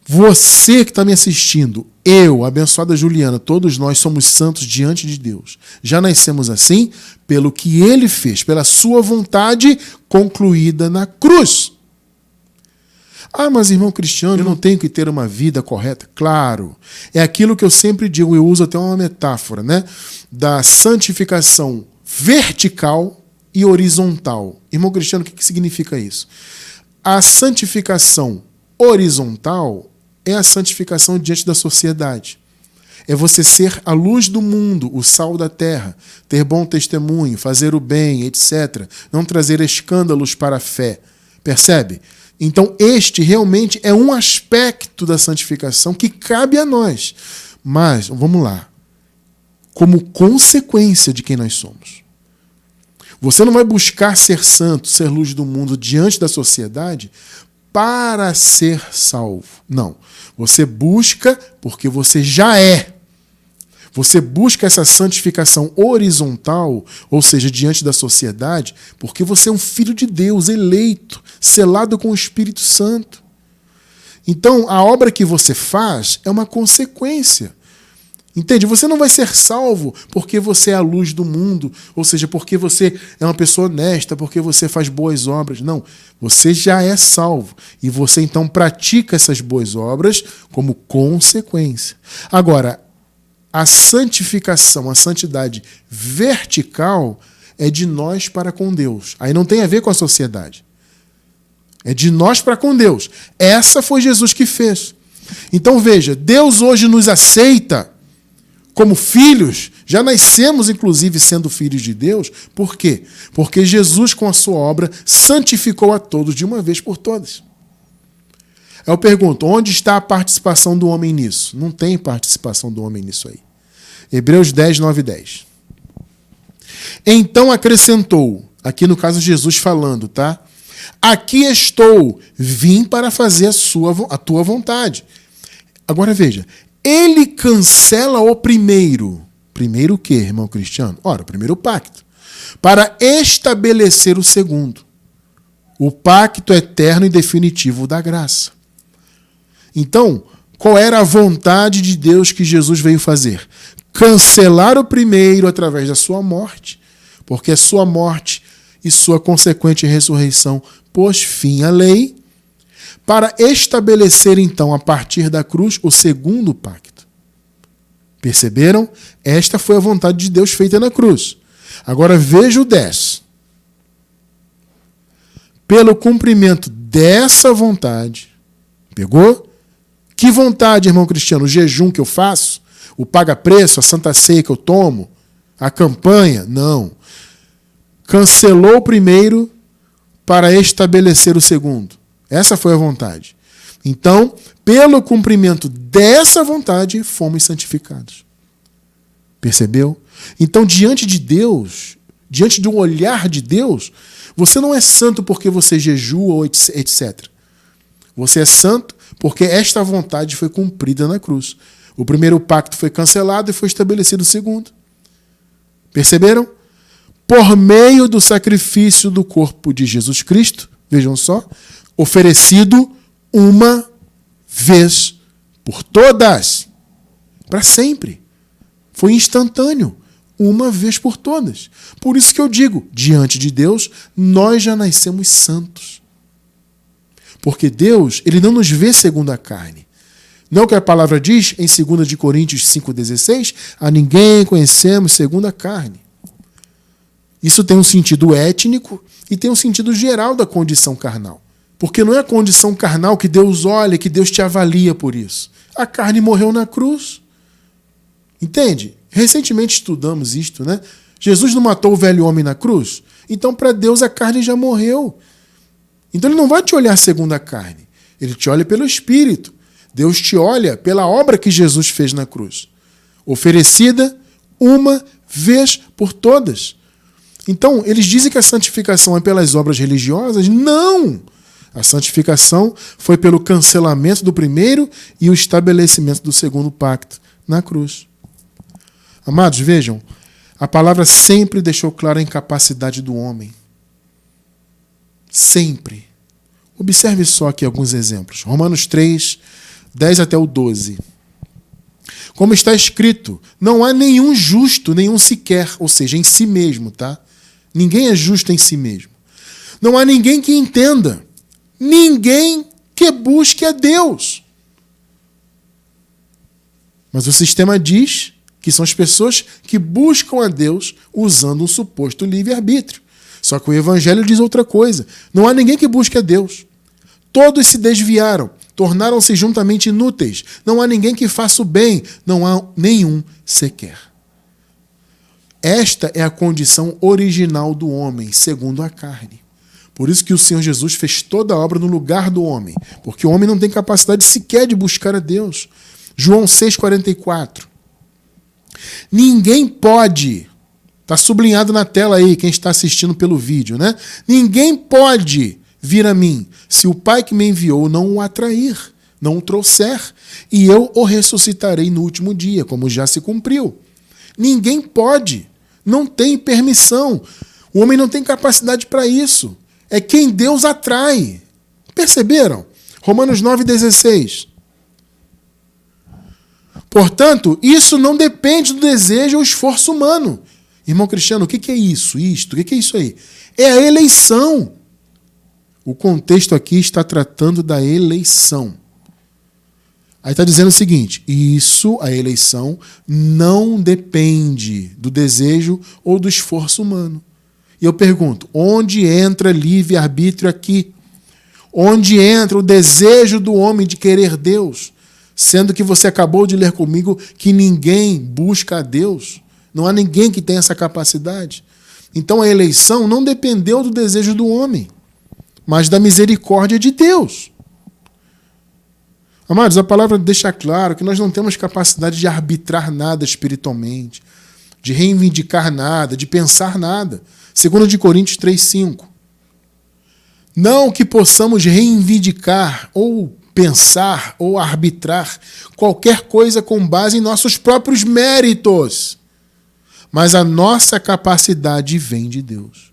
Você que está me assistindo, eu, a abençoada Juliana, todos nós somos santos diante de Deus. Já nascemos assim pelo que Ele fez, pela sua vontade concluída na cruz. Mas irmão Cristiano, eu não tenho que ter uma vida correta? Claro, é aquilo que eu sempre digo, eu uso até uma metáfora, né? Da santificação vertical e horizontal. Irmão Cristiano, o que significa isso? A santificação horizontal é a santificação diante da sociedade. É você ser a luz do mundo, o sal da terra, ter bom testemunho, fazer o bem, etc. Não trazer escândalos para a fé. Percebe? Então, este realmente é um aspecto da santificação que cabe a nós. Mas, vamos lá, como consequência de quem nós somos. Você não vai buscar ser santo, ser luz do mundo diante da sociedade para ser salvo. Não. Você busca porque você já é. Você busca essa santificação horizontal, ou seja, diante da sociedade, porque você é um filho de Deus, eleito, selado com o Espírito Santo. Então, a obra que você faz é uma consequência. Entende? Você não vai ser salvo porque você é a luz do mundo, ou seja, porque você é uma pessoa honesta, porque você faz boas obras. Não, você já é salvo. E você então pratica essas boas obras como consequência. Agora, a santificação, a santidade vertical é de nós para com Deus. Aí não tem a ver com a sociedade. É de nós para com Deus. Essa foi Jesus que fez. Então veja, Deus hoje nos aceita como filhos, já nascemos inclusive sendo filhos de Deus. Por quê? Porque Jesus com a sua obra santificou a todos de uma vez por todas. Eu pergunto, onde está a participação do homem nisso? Não tem participação do homem nisso aí. Hebreus 10, 9 e 10. Então acrescentou, aqui no caso Jesus falando, tá? Aqui estou, vim para fazer a tua vontade. Agora veja, ele cancela o primeiro. Primeiro o quê, irmão Cristiano? Ora, o primeiro pacto. Para estabelecer o segundo. O pacto eterno e definitivo da graça. Então, qual era a vontade de Deus que Jesus veio fazer? Cancelar o primeiro através da sua morte, porque a sua morte e sua consequente ressurreição pôs fim à lei, para estabelecer então, a partir da cruz, o segundo pacto. Perceberam? Esta foi a vontade de Deus feita na cruz. Agora veja o 10. Pelo cumprimento dessa vontade, pegou? Que vontade, irmão Cristiano? O jejum que eu faço? O paga-preço? A santa ceia que eu tomo? A campanha? Não. Cancelou o primeiro para estabelecer o segundo. Essa foi a vontade. Então, pelo cumprimento dessa vontade, fomos santificados. Percebeu? Então, diante de Deus, diante do olhar de Deus, você não é santo porque você jejua ou etc. Você é santo porque esta vontade foi cumprida na cruz. O primeiro pacto foi cancelado e foi estabelecido o segundo. Perceberam? Por meio do sacrifício do corpo de Jesus Cristo, vejam só, oferecido uma vez por todas, para sempre. Foi instantâneo, uma vez por todas. Por isso que eu digo, diante de Deus, nós já nascemos santos. Porque Deus, ele não nos vê segundo a carne. Não é o que a palavra diz em 2 de Coríntios 5,16? A ninguém conhecemos segundo a carne. Isso tem um sentido étnico e tem um sentido geral da condição carnal. Porque não é a condição carnal que Deus olha, que Deus te avalia por isso. A carne morreu na cruz. Entende? Recentemente estudamos isto, né? Jesus não matou o velho homem na cruz? Então, para Deus, a carne já morreu. Então, ele não vai te olhar segundo a carne. Ele te olha pelo Espírito. Deus te olha pela obra que Jesus fez na cruz. Oferecida uma vez por todas. Então, eles dizem que a santificação é pelas obras religiosas? Não! A santificação foi pelo cancelamento do primeiro e o estabelecimento do segundo pacto na cruz. Amados, vejam, a palavra sempre deixou clara a incapacidade do homem. Sempre. Observe só aqui alguns exemplos. Romanos 3, 10 até o 12. Como está escrito, não há nenhum justo, nenhum sequer, ou seja, em si mesmo, tá? Ninguém é justo em si mesmo. Não há ninguém que entenda. Ninguém que busque a Deus. Mas o sistema diz que são as pessoas que buscam a Deus usando um suposto livre-arbítrio. Só que o Evangelho diz outra coisa. Não há ninguém que busque a Deus. Todos se desviaram, tornaram-se juntamente inúteis. Não há ninguém que faça o bem, não há nenhum sequer. Esta é a condição original do homem, segundo a carne. Por isso que o Senhor Jesus fez toda a obra no lugar do homem, porque o homem não tem capacidade sequer de buscar a Deus. João 6,44. Ninguém pode, está sublinhado na tela aí, quem está assistindo pelo vídeo, né? Ninguém pode vir a mim se o Pai que me enviou não o atrair, não o trouxer, e eu o ressuscitarei no último dia, como já se cumpriu. Ninguém pode, não tem permissão. O homem não tem capacidade para isso. É quem Deus atrai. Perceberam? Romanos 9,16. Portanto, isso não depende do desejo ou esforço humano. Irmão Cristiano, o que é isso? O que é isso aí? É a eleição. O contexto aqui está tratando da eleição. Aí está dizendo o seguinte, isso, a eleição, não depende do desejo ou do esforço humano. E eu pergunto, onde entra livre-arbítrio aqui? Onde entra o desejo do homem de querer Deus? Sendo que você acabou de ler comigo que ninguém busca a Deus. Não há ninguém que tenha essa capacidade. Então a eleição não dependeu do desejo do homem, mas da misericórdia de Deus. Amados, a palavra deixa claro que nós não temos capacidade de arbitrar nada espiritualmente, de reivindicar nada, de pensar nada. 2 de Coríntios 3,5. Não que possamos reivindicar ou pensar ou arbitrar qualquer coisa com base em nossos próprios méritos, mas a nossa capacidade vem de Deus.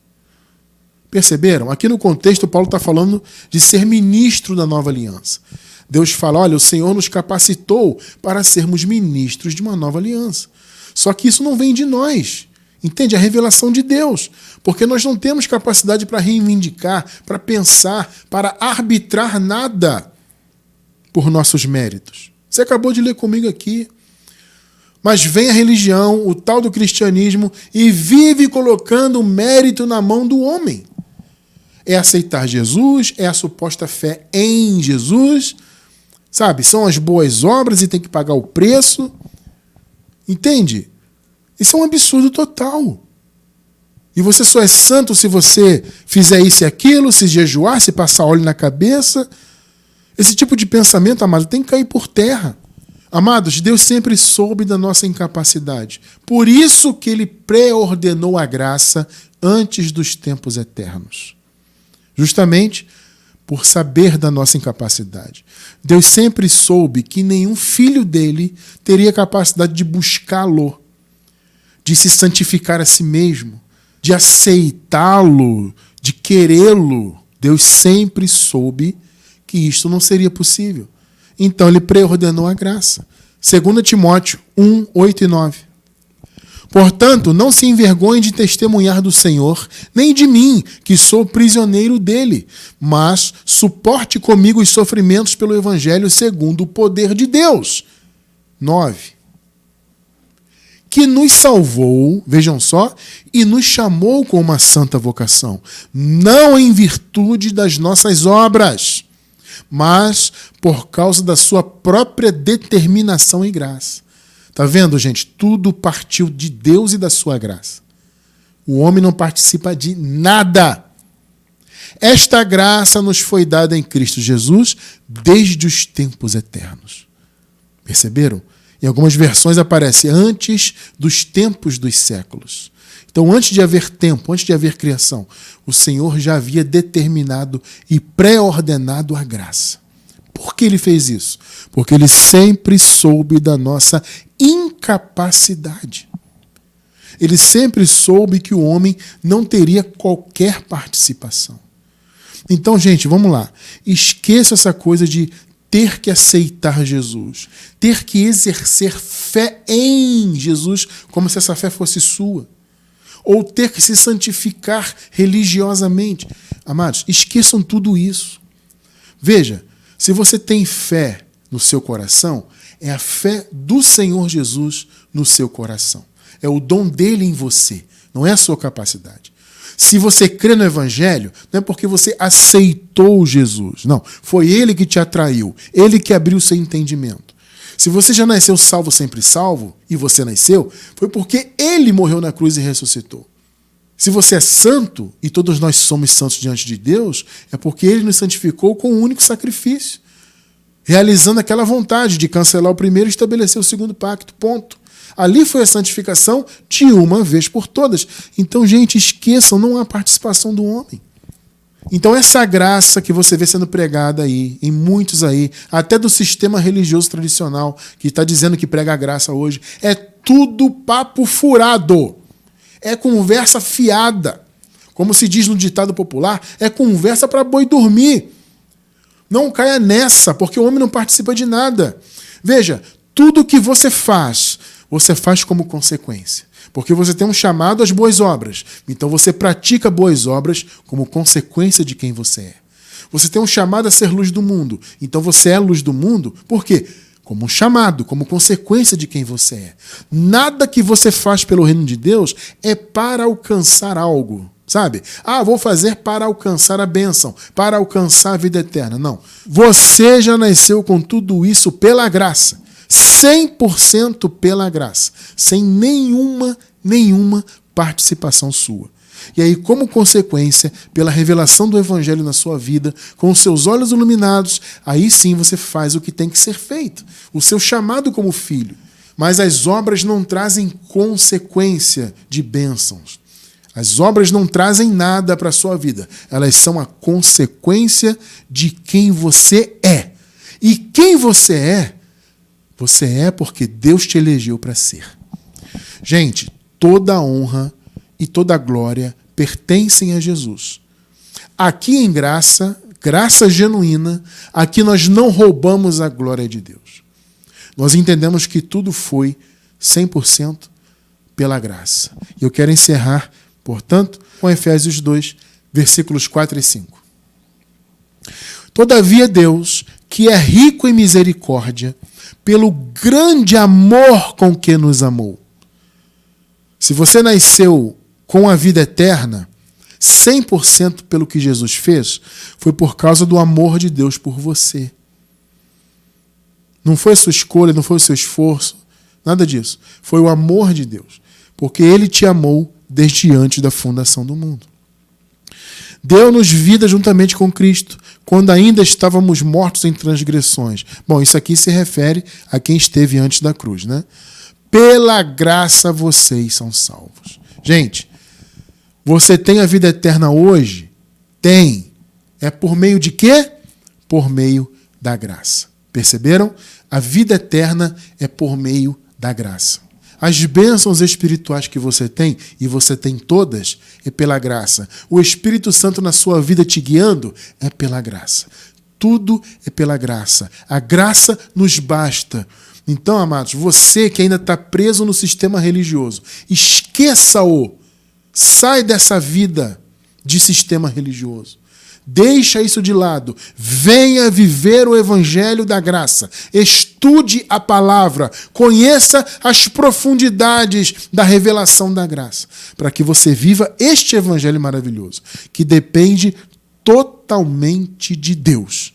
Perceberam? Aqui no contexto, Paulo está falando de ser ministro da nova aliança. Deus fala, olha, o Senhor nos capacitou para sermos ministros de uma nova aliança. Só que isso não vem de nós. Entende? A revelação de Deus. Porque nós não temos capacidade para reivindicar, para pensar, para arbitrar nada por nossos méritos. Você acabou de ler comigo aqui. Mas vem a religião, o tal do cristianismo, e vive colocando o mérito na mão do homem. É aceitar Jesus, é a suposta fé em Jesus, sabe? São as boas obras e tem que pagar o preço. Entende? Isso é um absurdo total. E você só é santo se você fizer isso e aquilo, se jejuar, se passar óleo na cabeça. Esse tipo de pensamento, amado, tem que cair por terra. Amados, Deus sempre soube da nossa incapacidade. Por isso que Ele pré-ordenou a graça antes dos tempos eternos. Justamente por saber da nossa incapacidade. Deus sempre soube que nenhum filho dele teria capacidade de buscá-lo, de se santificar a si mesmo, de aceitá-lo, de querê-lo. Deus sempre soube que isto não seria possível. Então ele preordenou a graça. 2 Timóteo 1, 8 e 9. Portanto, não se envergonhe de testemunhar do Senhor, nem de mim, que sou prisioneiro dele, mas suporte comigo os sofrimentos pelo Evangelho segundo o poder de Deus. 9. Que nos salvou, vejam só, e nos chamou com uma santa vocação, não em virtude das nossas obras, mas por causa da sua própria determinação e graça. Tá vendo, gente? Tudo partiu de Deus e da sua graça. O homem não participa de nada. Esta graça nos foi dada em Cristo Jesus desde os tempos eternos. Perceberam? Em algumas versões aparece antes dos tempos dos séculos. Então, antes de haver tempo, antes de haver criação, o Senhor já havia determinado e pré-ordenado a graça. Por que ele fez isso? Porque ele sempre soube da nossa incapacidade. Ele sempre soube que o homem não teria qualquer participação. Então, gente, vamos lá. Esqueça essa coisa de ter que aceitar Jesus, ter que exercer fé em Jesus, como se essa fé fosse sua, ou ter que se santificar religiosamente. Amados, esqueçam tudo isso. Veja, se você tem fé no seu coração, é a fé do Senhor Jesus no seu coração. É o dom dele em você, não é a sua capacidade. Se você crê no Evangelho, não é porque você aceitou Jesus. Não, foi ele que te atraiu, ele que abriu o seu entendimento. Se você já nasceu salvo, sempre salvo, e você nasceu, foi porque ele morreu na cruz e ressuscitou. Se você é santo, e todos nós somos santos diante de Deus, é porque ele nos santificou com um único sacrifício, realizando aquela vontade de cancelar o primeiro e estabelecer o segundo pacto. Ponto. Ali foi a santificação de uma vez por todas. Então, gente, esqueçam, não há participação do homem. Então, essa graça que você vê sendo pregada aí, em muitos aí, até do sistema religioso tradicional, que está dizendo que prega a graça hoje, é tudo papo furado. É conversa fiada. Como se diz no ditado popular, é conversa para boi dormir. Não caia nessa, porque o homem não participa de nada. Veja, tudo que você faz como consequência. Porque você tem um chamado às boas obras. Então você pratica boas obras como consequência de quem você é. Você tem um chamado a ser luz do mundo. Então você é luz do mundo. Por quê? Como um chamado, como consequência de quem você é. Nada que você faz pelo reino de Deus é para alcançar algo. Sabe? Vou fazer para alcançar a bênção, para alcançar a vida eterna. Não. Você já nasceu com tudo isso pela graça. 100% pela graça. Sem nenhuma participação sua. E aí, como consequência, pela revelação do Evangelho na sua vida, com os seus olhos iluminados, aí sim você faz o que tem que ser feito. O seu chamado como filho. Mas as obras não trazem consequência de bênçãos. As obras não trazem nada para a sua vida. Elas são a consequência de quem você é. E quem você é porque Deus te elegeu para ser. Gente, toda a honra e toda a glória pertencem a Jesus. Aqui em graça genuína, aqui nós não roubamos a glória de Deus. Nós entendemos que tudo foi 100% pela graça. E eu quero encerrar, portanto, com Efésios 2, versículos 4 e 5. Todavia Deus, que é rico em misericórdia, pelo grande amor com que nos amou. Se você nasceu com a vida eterna, 100% pelo que Jesus fez, foi por causa do amor de Deus por você. Não foi a sua escolha, não foi o seu esforço, nada disso. Foi o amor de Deus, porque ele te amou desde antes da fundação do mundo. Deu-nos vida juntamente com Cristo, quando ainda estávamos mortos em transgressões. Bom, isso aqui se refere a quem esteve antes da cruz, né? Pela graça vocês são salvos. Gente, você tem a vida eterna hoje? Tem. É por meio de quê? Por meio da graça. Perceberam? A vida eterna é por meio da graça. As bênçãos espirituais que você tem, e você tem todas, é pela graça. O Espírito Santo na sua vida te guiando, é pela graça. Tudo é pela graça. A graça nos basta. Então, amados, você que ainda está preso no sistema religioso, esqueça-o. Sai dessa vida de sistema religioso. Deixa isso de lado. Venha viver o evangelho da graça. Estude a palavra. Conheça as profundidades da revelação da graça. Para que você viva este evangelho maravilhoso, que depende totalmente de Deus.